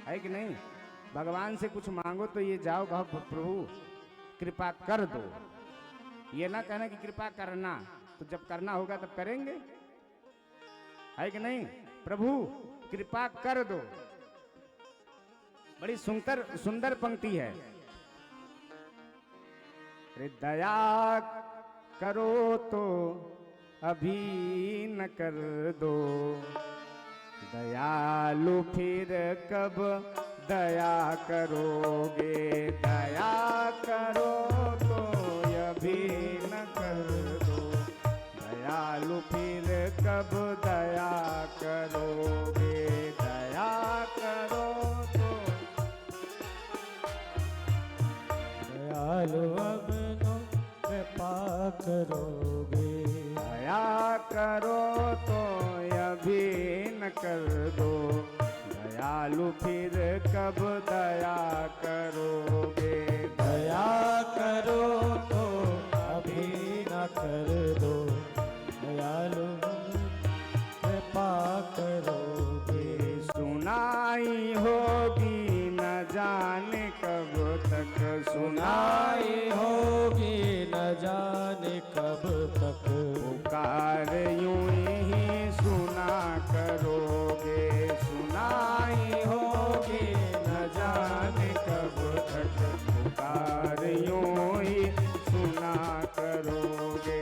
है कि नहीं? भगवान से कुछ मांगो तो ये जाओ कहो प्रभु कृपा कर दो, ये ना कहना कि कृपा करना, तो जब करना होगा तब करेंगे, है कि नहीं? प्रभु कृपा कर दो। बड़ी सुंदर सुंदर पंक्ति है। अरे दया करो तो अभी न कर दो, दयालु फिर कब दया करोगे, दया करो तो अभी न कर दो, दयालु फिर कब दया करोगे, दया करो तो दयालु अब नो कृपा करोगे, दया करो तो अभी न कर दो, दयालु फिर कब दया करोगे, दया करो तो अभी न कर दो, दयालु कृपा करोगे। सुनाई होगी न जाने कब तक, सुनाई होगी न जाने कब तक, पुकार यूं ही सुना करोगे, सुनाई होगी न जाने कब तक, पुकार यूं ही सुना करोगे।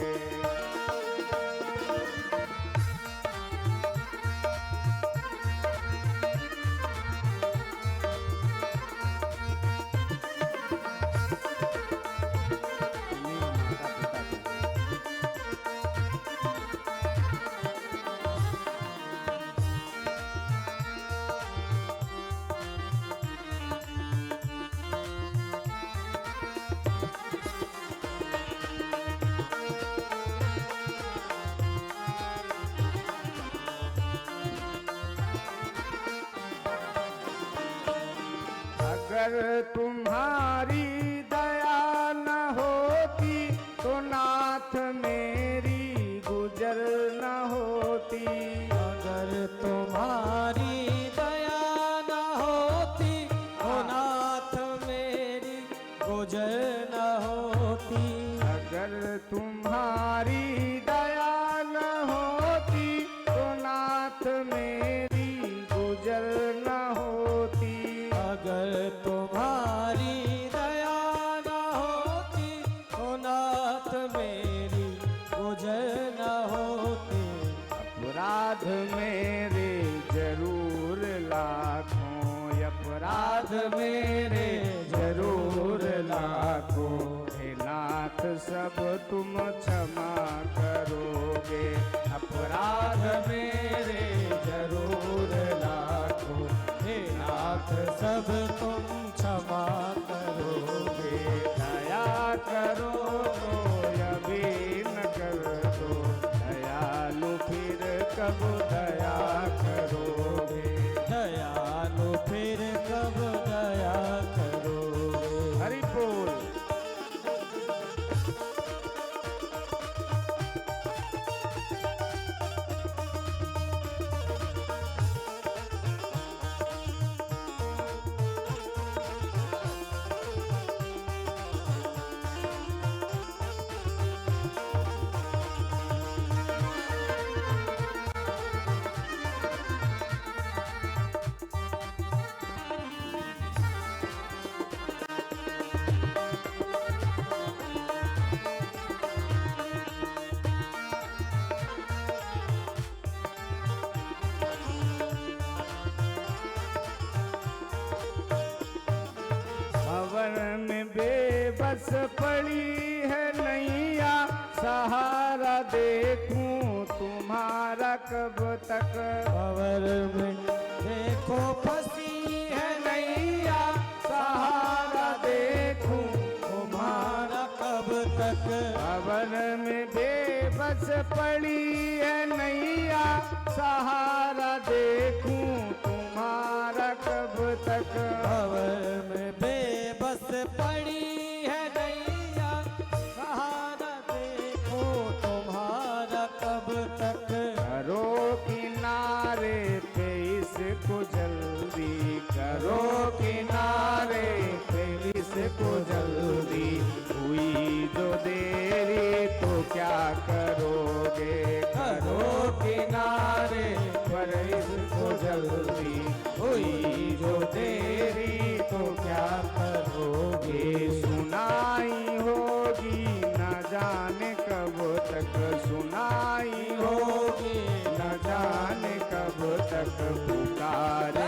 अगर तुम्हारी दया न होती तो नाथ मेरी गुजर न होती, अगर तुम्हारी दया न होती तो नाथ मेरी गुजर न होती, अगर तुम्हारी दया न होती तो नाथ साथ मेरी गुजर न होती, अगर तुम्हारी दया न होती तो नाथ मेरी गुजर न होती। अपराध मेरे जरूर लाखों, अपराध मेरे जरूर लाखों, हे नाथ सब तुम क्षमा करोगे। अपराध मेरे जरूर लाखों, हे नाथ सब तुम क्षमा करोगे। दया करो तो अभी न कर दो, दयालु फिर कब दया करोगे। दयालु फिर कब दया करोगे। हरि बोल। भंवर में बेबस पड़ी है नैया, सहारा देखूं तुम्हारा कब तक। भंवर में देखो फंसी है नैया, सहारा देखूं तुम्हारा कब तक। भंवर में बेबस पड़ी है नैया, सहारा देखूं तुम्हारा कब तक। भंवर में बेबस पड़ी है नैया, सहारा देखो तुम्हारा कब तक। करो किनारे पे इसको जल्दी, करो किनारे पे इसको जल्दी, हुई जो देरी तो क्या करोगे। करो किनारे पर इसको जल्दी, हुई जो देरी तो क्या करोगे। सुनाई होगी न जाने कब तक, सुनाई होगी न जाने कब तक, पुकारे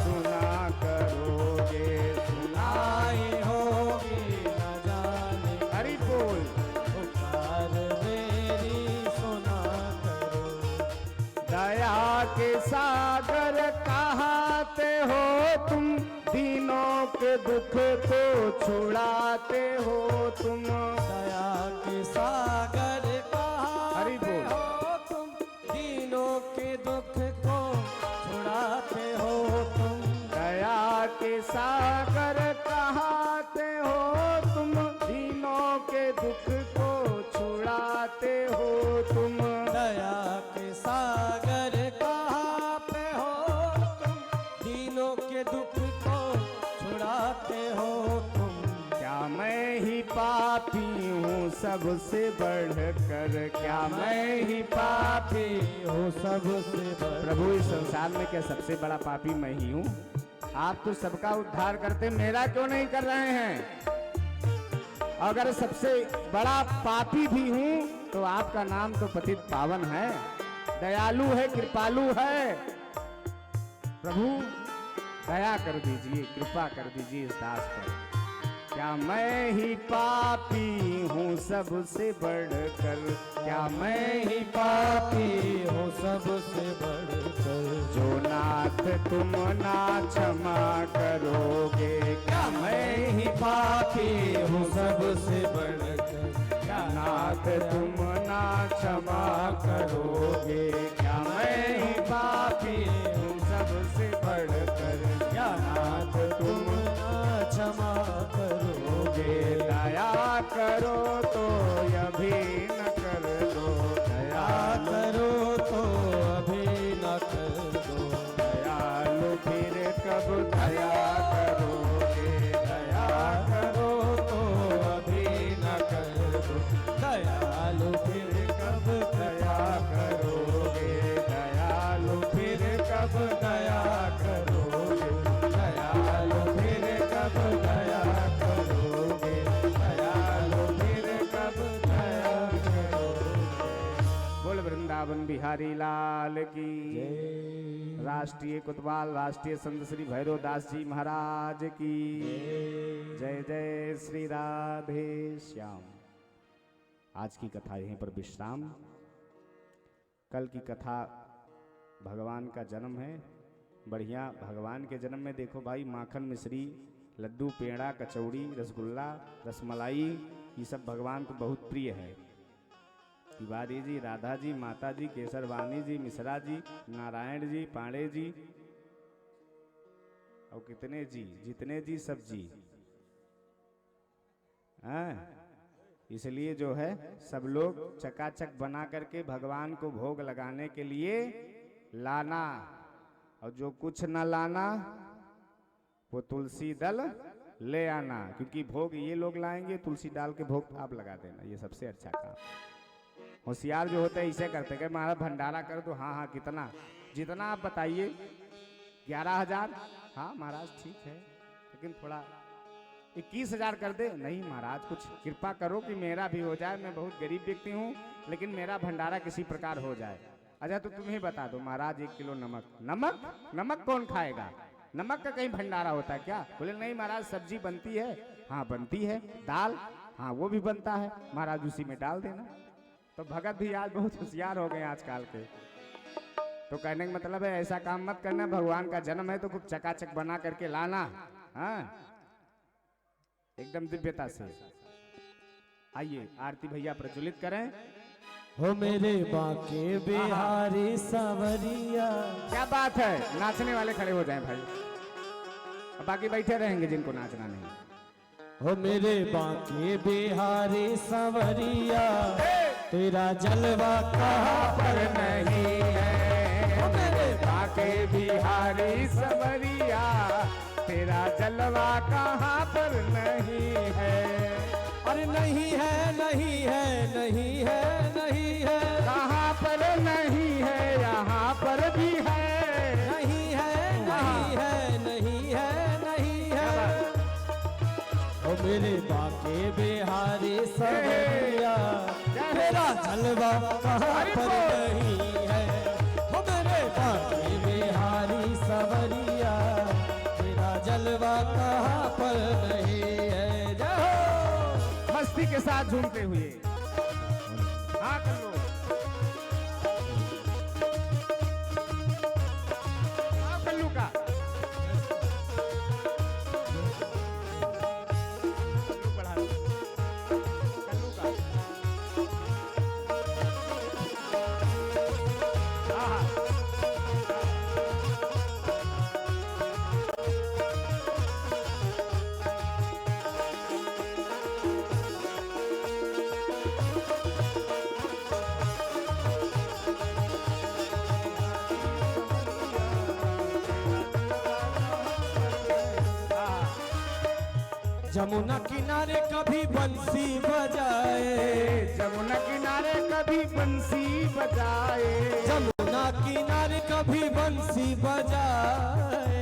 सुना करोगे। सुनाई होगी न जाने हरि बोल। पुकार मेरी सुना करो। दया के सागर कहाते हो तुम, दीनों के दुख को छुड़ाते हो तुम। दया के सागर हरि कहाते बोल। हो तुम, दीनों के दुख को छुड़ाते हो तुम। दया के सागर कहाते हो तुम, दीनों के दुख को छुड़ाते हो तुम। दया के सागर कहाते हो तुम, दीनों के दुख को छुड़ाते हो तुम। क्या मैं ही पापी हूँ सबसे बढ़कर, क्या मैं ही पापी हूँ सबसे बढ़। प्रभु इस संसार में क्या सबसे बड़ा पापी मैं ही हूँ? आप तो सबका उद्धार करते, मेरा क्यों नहीं कर रहे हैं? अगर सबसे बड़ा पापी भी हूँ तो आपका नाम तो पतित पावन है, दयालु है, कृपालु है। प्रभु दया कर दीजिए, कृपा कर दीजिए इस दास पर। क्या मैं ही पापी हूँ सबसे बढ़कर, क्या मैं ही पापी हूँ सबसे बढ़कर, जो नाथ तुम ना क्षमा करोगे। क्या मैं ही पापी हूँ सबसे बढ़कर, क्या नाथ तुम ना क्षमा करोगे। क्या मैं ही पापी हूँ सबसे बढ़कर, क्या नाथ तुम क्षमा करोगे। दया करो तो अभी न कर दो, दया करो तो अभी न कर दो। दयालु फिर कब दया करोगे। दया करो तो अभी न कर दो, दयालु फिर कब दया करोगे। दया बिहारी लाल की राष्ट्रीय कोतवाल राष्ट्रीय संत श्री भैरव दास जी महाराज की जय जय श्री राधे श्याम। आज की कथा यहीं पर विश्राम। कल की कथा भगवान का जन्म है। बढ़िया भगवान के जन्म में देखो भाई, माखन मिश्री लड्डू पेड़ा कचौड़ी रसगुल्ला रसमलाई ये सब भगवान को बहुत प्रिय है। तिवारी जी, राधा जी, माता जी, केसरवानी जी, मिश्रा जी, नारायण जी, पांडे जी और कितने जी, जितने जी सब जी हैं। इसलिए जो है सब लोग चकाचक बना करके भगवान को भोग लगाने के लिए लाना, और जो कुछ न लाना वो तुलसी दल ले आना, क्योंकि भोग ये लोग लाएंगे, तुलसी डाल के भोग आप लगा देना, ये सबसे अच्छा काम। होशियार जो होते हैं इसे करते हैं, महाराज भंडारा कर दो, हाँ हाँ कितना, जितना आप बताइए, 11,000, हाँ महाराज ठीक है, लेकिन थोड़ा 21,000 कर दे, नहीं महाराज कुछ कृपा करो कि मेरा भी हो जाए, मैं बहुत गरीब व्यक्ति हूँ, लेकिन मेरा भंडारा किसी प्रकार हो जाए। अच्छा तो तुम ही बता दो महाराज, 1 किलो नमक। नमक नमक कौन खाएगा? नमक का कहीं भंडारा होता है क्या? बोले नहीं महाराज सब्जी बनती है, हाँ बनती है, दाल हाँ वो भी बनता है, महाराज उसी में डाल देना। तो भगत भी आज बहुत होशियार हो गए आजकल के। तो कहने का मतलब है ऐसा काम मत करना, भगवान का जन्म है तो खूब चकाचक बना करके लाना, हाँ एकदम दिव्यता से। आइए आरती भैया प्रज्वलित करें। हो मेरे बाके बिहारी सावरिया। क्या बात है, नाचने वाले खड़े हो जाएं भाई, बाकी बैठे रहेंगे जिनको नाचना नहीं। हो मेरे बाके बिहारी सावरिया, तेरा जलवा कहाँ पर नहीं है। हो मेरे बाके बिहारी सावरिया, तेरा जलवा कहाँ पर नहीं है। अरे नहीं है नहीं है नहीं है नहीं है, कहाँ पर नहीं है, यहाँ पर भी है। नहीं है नहीं है नहीं है नहीं है। ओ मेरे बाके बिहारी सवरिया, तेरा जलवा कहाँ पर नहीं है। ओ मेरे बाके बिहारी सवरिया, तेरा जलवा कहाँ पर नहीं है। जाओ मस्ती के साथ झूमते हुए हाँ कर लो, कल्लू का कल्लू बढ़ा लो, कल्लू का हाँ जमुना किनारे कभी बंसी बजाए, जमुना किनारे कभी बंसी बजाए, जमुना किनारे कभी बंसी बजाए,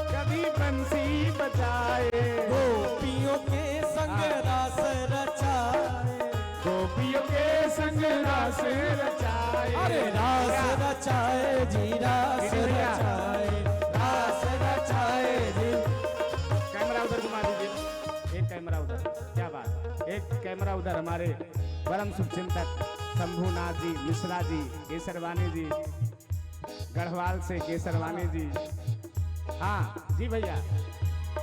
कभी बंसी बजाए। गोपियों के संग रास रचाए, गोपियों के संग रास रचाए। अरे रास रचाए जी, रास रचाए, रास रचाए जी। कैमरा उधर घुमा दीजिए, एक कैमरा उधर, क्या बात, एक कैमरा उधर। हमारे परम शुभचिंतक शंभुनाथ जी, मिश्रा जी, केसरवानी जी, गढ़वाल से केसरवानी जी, हाँ जी भैया।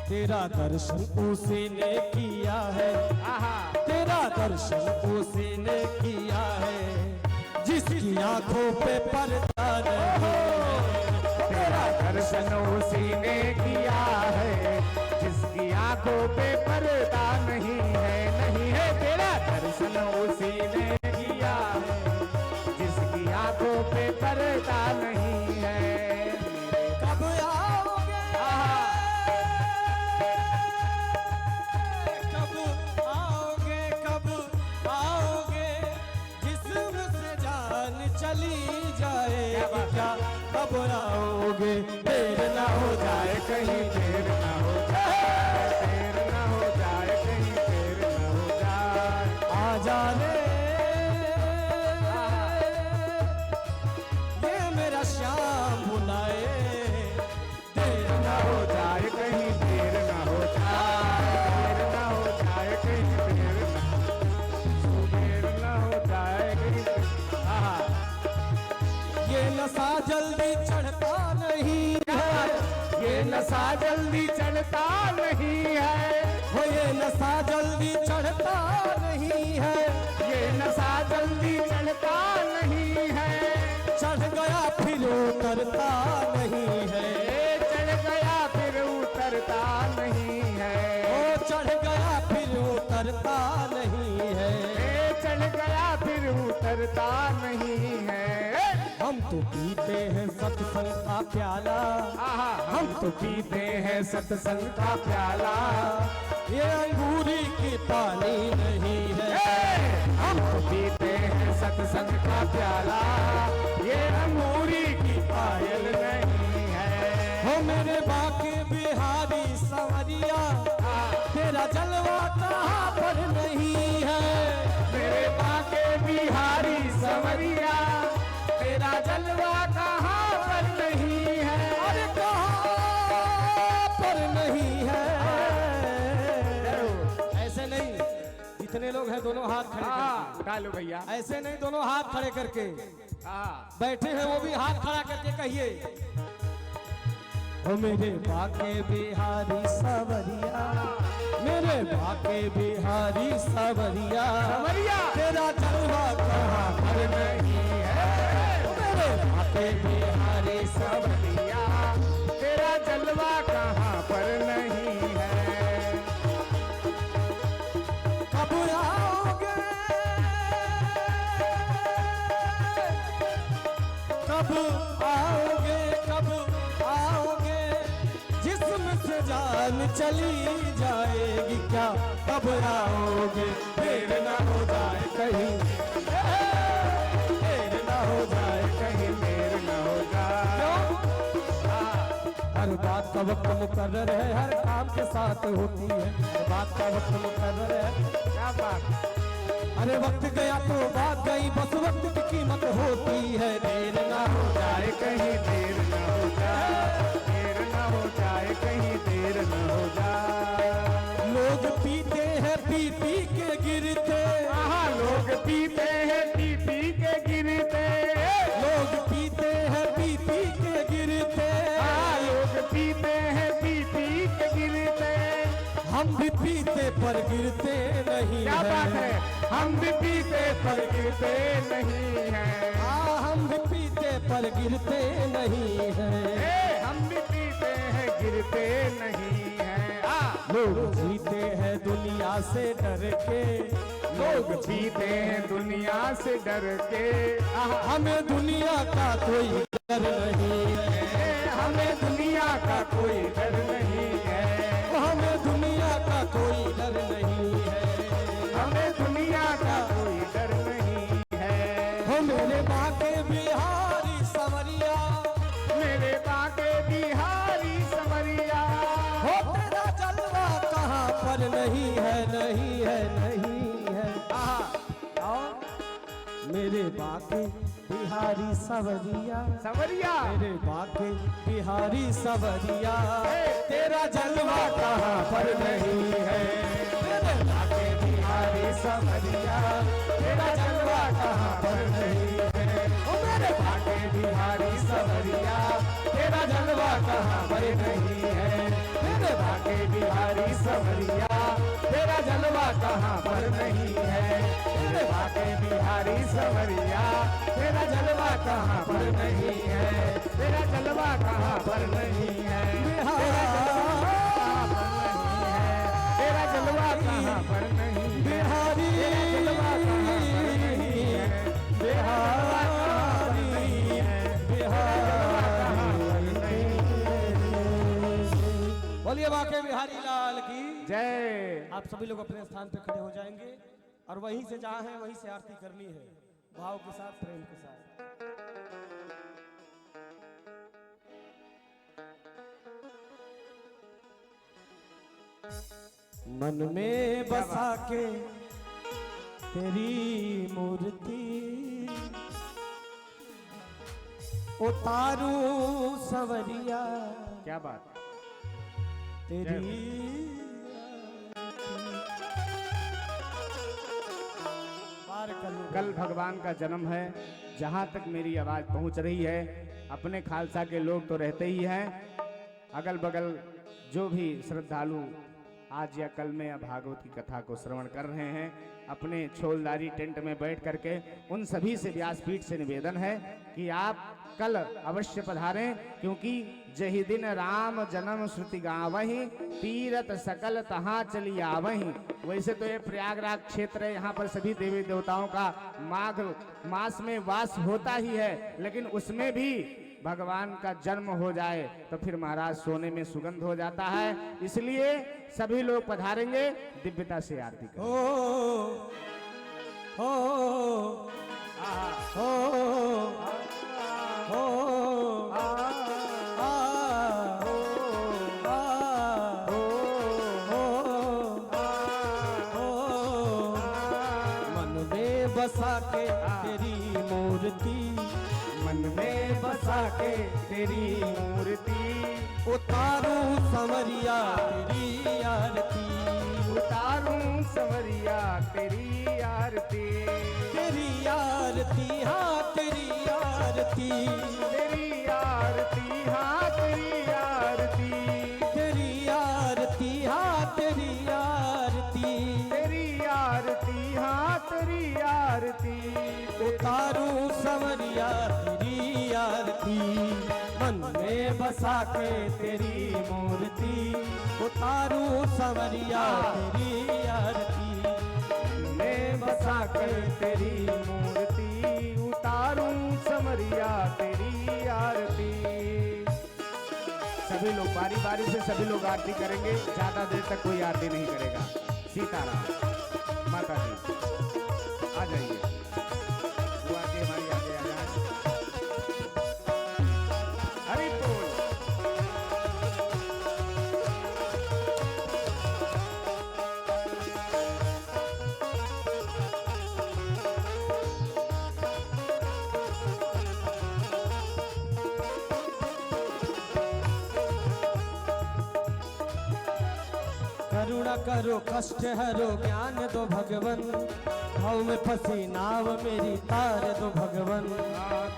तेरा दर्शन उसी ने किया है, आहा तेरा दर्शन उसी ने किया है, जिसकी आंखों पे पर्दा नहीं है। तेरा दर्शन उसी ने किया है, जिसकी आंखों पे पर्दा नहीं है, नहीं है। तेरा दर्शन उसी ने किया है, जिसकी आंखों पे पर्दा नहीं है। कब आओगे, कब आओगे, कब आओगे, जिस्म से जान चली जाए क्या, कब आओगे, देर ना हो जाए कहीं, देर ना हो जाए, देर ना हो जाए कहीं, देर ना हो जाए। आ जाने मेरा श्याम बुलाए, देर न हो जाए कहीं देर न हो जाए, देर न हो जाए कहीं देर न हो जाए कहीं। आहा, ये नशा जल्दी चढ़ता नहीं है, ये नशा जल्दी चढ़ता नहीं है, हो ये नशा जल्दी चढ़ता नहीं है, ये नशा जल्दी चढ़ता नहीं है, चढ़ गया फिर उतरता नहीं है, चढ़ गया फिर उतरता नहीं है, ओ चढ़ गया फिर उतरता नहीं है। चढ़ गया फिर उतरता नहीं है। हम तो पीते हैं सत्संग का प्याला, आहा, हम तो पीते हैं सत्संग का प्याला, ये अंगूरी की पानी नहीं है। हम तो पीते हैं सत्संग का प्याला, ये अंगूरी की पायल नहीं है। हो मेरे बाके बिहारी संवरिया, तेरा जलवा कहाँ पर नहीं है, मेरे बाके बिहारी संवरिया, तेरा जलवा कहाँ पर नहीं है। अरे कहाँ पर नहीं है। ऐसे नहीं, जितने लोग हैं दोनों हाथ खड़े करके, डालो भैया। ऐसे नहीं, दोनों हाथ खड़े करके बैठे हैं, वो भी हाथ खड़ा करके कहिए, ओ मेरे बाके बिहारी सवरिया, मेरे बाके बिहारी सवरिया, संवरिया, तेरा जलवा कहाँ पर नहीं है, मेरे बाके बिहारी संवरिया, तेरा जलवा कहाँ पर नहीं है। कब आओगे, कब आओगे, कब आओगे, जिस्म से जान चली जाएगी क्या, कब आओगे, देर न हो जाए कहीं, देर न हो जाए कहीं देर न हो जाए। हर बात का वक्त मुकर्रर है, हर काम के साथ होती है, हर बात का वक्त मुकर्रर है। क्या बात। अरे वक्त गया तो बात गई, बस वक्त की कीमत होती है, देर ना हो जाए कहीं देर न हो जाए, देर न हो जाए कहीं देर न हो जाए। लोग पीते हैं पी पी के गिरते, लोग पीते हैं पी पी के गिरते, लोग पीते हैं पी पी के गिरते, लोग पीते हैं पी पी के गिरते, हम भी पीते पर गिरते नहीं क्या बात है, हम भी पीते पर गिरते नहीं है। हम भी पीते पर गिरते नहीं है, हम भी पीते हैं गिरते नहीं है। लोग जीते हैं दुनिया से डर के, लोग जीते हैं दुनिया से डर के, हमें दुनिया का कोई डर नहीं है, हमें दुनिया का कोई डर नहीं है, हमें दुनिया का कोई डर नहीं है, हमें दुनिया का कोई डर नहीं है। हो मेरे बाके बिहारी संवरिया, मेरे बाके बिहारी संवरिया, हो तेरा जलवा कहाँ पर नहीं है, नहीं है, नहीं है। मेरे बाके बिहारी संवरिया, संवरिया, मेरे बाके बिहारी संवरिया, तेरा जलवा कहाँ पर नहीं है, मेरे बाके बिहारी संवरिया, तेरा जलवा कहाँ पर नहीं है, ओ मेरे बाके बिहारी संवरिया, तेरा जलवा कहाँ पर नहीं है, मेरे बाके बिहारी संवरिया, तेरा जलवा कहाँ पर नहीं है, मेरे बाके बिहारी संवरिया, तेरा जलवा कहाँ पर नहीं है, तेरा जलवा कहाँ पर नहीं है, तेरा जलवा कहाँ पर नहीं है, बिहारी जलवा कहाँ पर नहीं है, बिहारी, बिहारी। बोलिए बाके बिहारी लाल की जय। आप सभी लोग अपने स्थान पे खड़े हो जाएंगे और वहीं से जहाँ है वहीं से आरती करनी है, भाव के साथ, प्रेम के साथ। मन में बसा के तेरी मूर्ति, उतारू सवरिया क्या बात। तेरी पार कर लूं। कल भगवान का जन्म है। जहाँ तक मेरी आवाज पहुँच रही है, अपने खालसा के लोग तो रहते ही हैं, अगल बगल जो भी श्रद्धालु आज या कल में या भागवत की कथा को श्रवण कर रहे हैं, अपने छोलदारी टेंट में बैठ करके उन सभी से व्यासपीठ से निवेदन है कि आप कल अवश्य पधारें, क्योंकि जही दिन राम जन्म श्रुति गावहीं, तीरथ सकल तहाँ चली आवहीं। वैसे तो ये प्रयागराज क्षेत्र है, यहाँ पर सभी देवी देवताओं का माघ मास में वास होता ही है, लेकिन उसमें भी भगवान का जन्म हो जाए तो फिर महाराज सोने में सुगंध हो जाता है। इसलिए सभी लोग पधारेंगे, दिव्यता से आरती करें। हो हो हो मन में बसा के तेरी मूर्ति, मन में बसा के तेरी मूर्ति, उतारू संवरिया तेरी आरती, उतारूं संवरिया तेरी आरती, तेरी आरती हाँ तेरी आरती, तेरी आरती हाँ तेरी आरती, तेरी आरती हाँ तेरी आरती, तेरी आरती हाँ तेरी आरती, उतारू संवरिया तेरी आरती, मन में बसा के तेरी मूर्ति, उतारू संवरिया तेरी आरती, में बसा के तेरी मूर्ति, उतारूं समरिया तेरी आरती। सभी लोग बारी बारी से सभी लोग आरती करेंगे, ज्यादा देर तक कोई आरती नहीं करेगा। सीताराम माता जी आ जाइए, वो आके हमारी आगे आ जाए। हरि बोल। करुणा करो कष्ट हरो ज्ञान दो भगवन, भाव में फंसी नाव मेरी तार दो भगवन,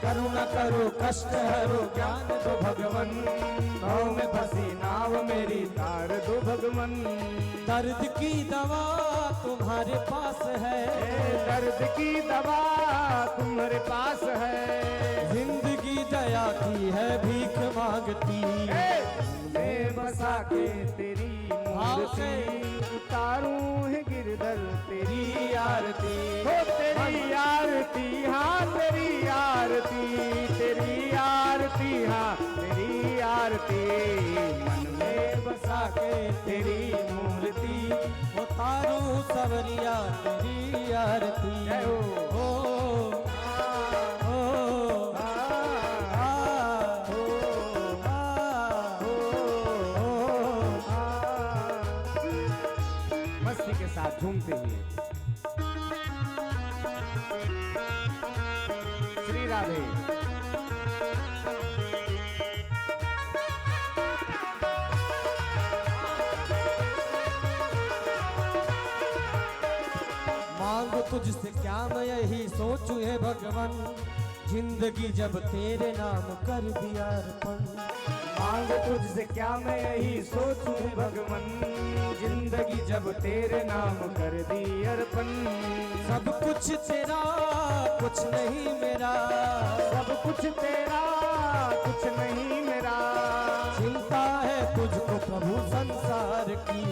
करुणा करो कष्ट हरो ज्ञान दो भगवन, भाव में फंसी नाव मेरी तार दो भगवन। दर्द की दवा तुम्हारे पास है, दर्द की दवा तुम्हारे पास है, जिंदगी दया की है भीख मांगती, मैं बसा के तेरी मूर्ति, उतारूं है गिरधर तेरी आरती, हो तेरी आरती हाँ तेरी आरती, तेरी आरती हाँ तेरी आरती, मन में बसा के तेरी मूर्ति, उतारू सवरिया तेरी आरती। जय हो। मस्ती के साथ झूमते हुए श्री राधे। मांग तुझसे क्या मैं यही सोचूं है भगवान, जिंदगी जब तेरे नाम कर दिया अर्पण, मांग तुझसे क्या मैं यही सोचूं भगवन, जिंदगी जब तेरे नाम कर दी अर्पण, सब कुछ तेरा कुछ नहीं मेरा, सब कुछ तेरा कुछ नहीं मेरा, चिंता है तुझको प्रभु संसार की,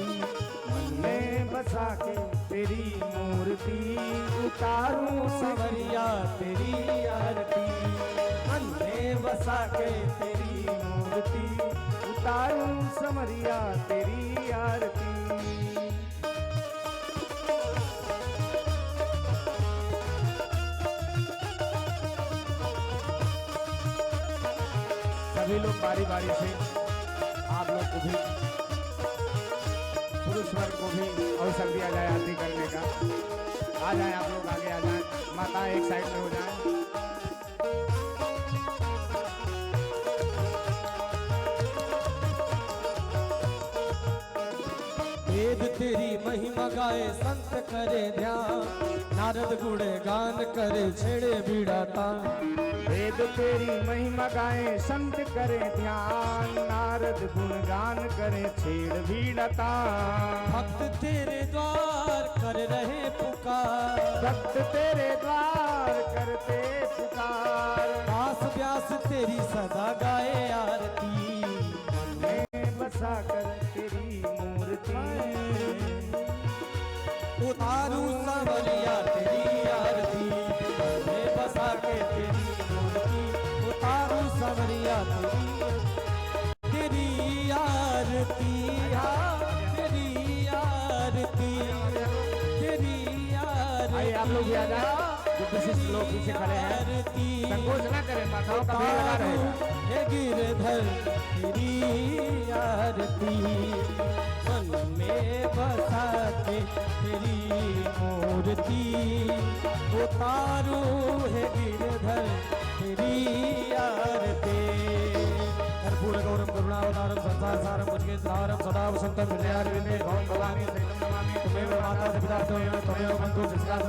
मन में बसा के तेरी मूर्ति, उतारूं सवरिया तेरी आरती, मन में बसा के तेरी मूर्ति, उतारूं समरिया तेरी आरती। सभी लोग बारी बारी से आप लोग को भी, पुरुष वर्ग को भी अवसर दिया जाए आरती करने का। आ जाए आप लोग, आगे आ जाए, माता एक साइड में हो जाए। वेद तेरी महिमा गाए संत करे ध्यान, नारद गुणे गान करे छेड़े बीड़ा तान। वेद तेरी महिमा गाए संत करे ध्यान, नारद गुणगान करे छेड़ भीड़ता। भक्त तेरे द्वार कर रहे पुकार, भक्त तेरे द्वार करते पुकार। दास व्यास तेरी सदा गाए आरती, मैं बसा कर तेरी मूर्ति। उतारू सांवरिया तेरी आरती, मैं बसा के तेरी मूर्ति। उतारू सांवरिया तेरी आरती, तेरी आरती, तेरी आरती। आइए आप लोग भी आ जाए, जो विशिष्ट लोग पीछे खड़े हैं संकोच ना करें, माताओं का भीड़ लगा रहेगा। हे गिरधर तेरी आरती, मन में बसा के तेरी मूर्ति। उतारू हे गिरधर तेरी आरती। कर्पूर गौरम करुणावतारम संसार सारम भुजगेन्द्रहारम सदा वसंतम हृदयारविंदे भवं भवानी शैलम नमामि। त्वमेव माता पिता त्वमेव बन्धुः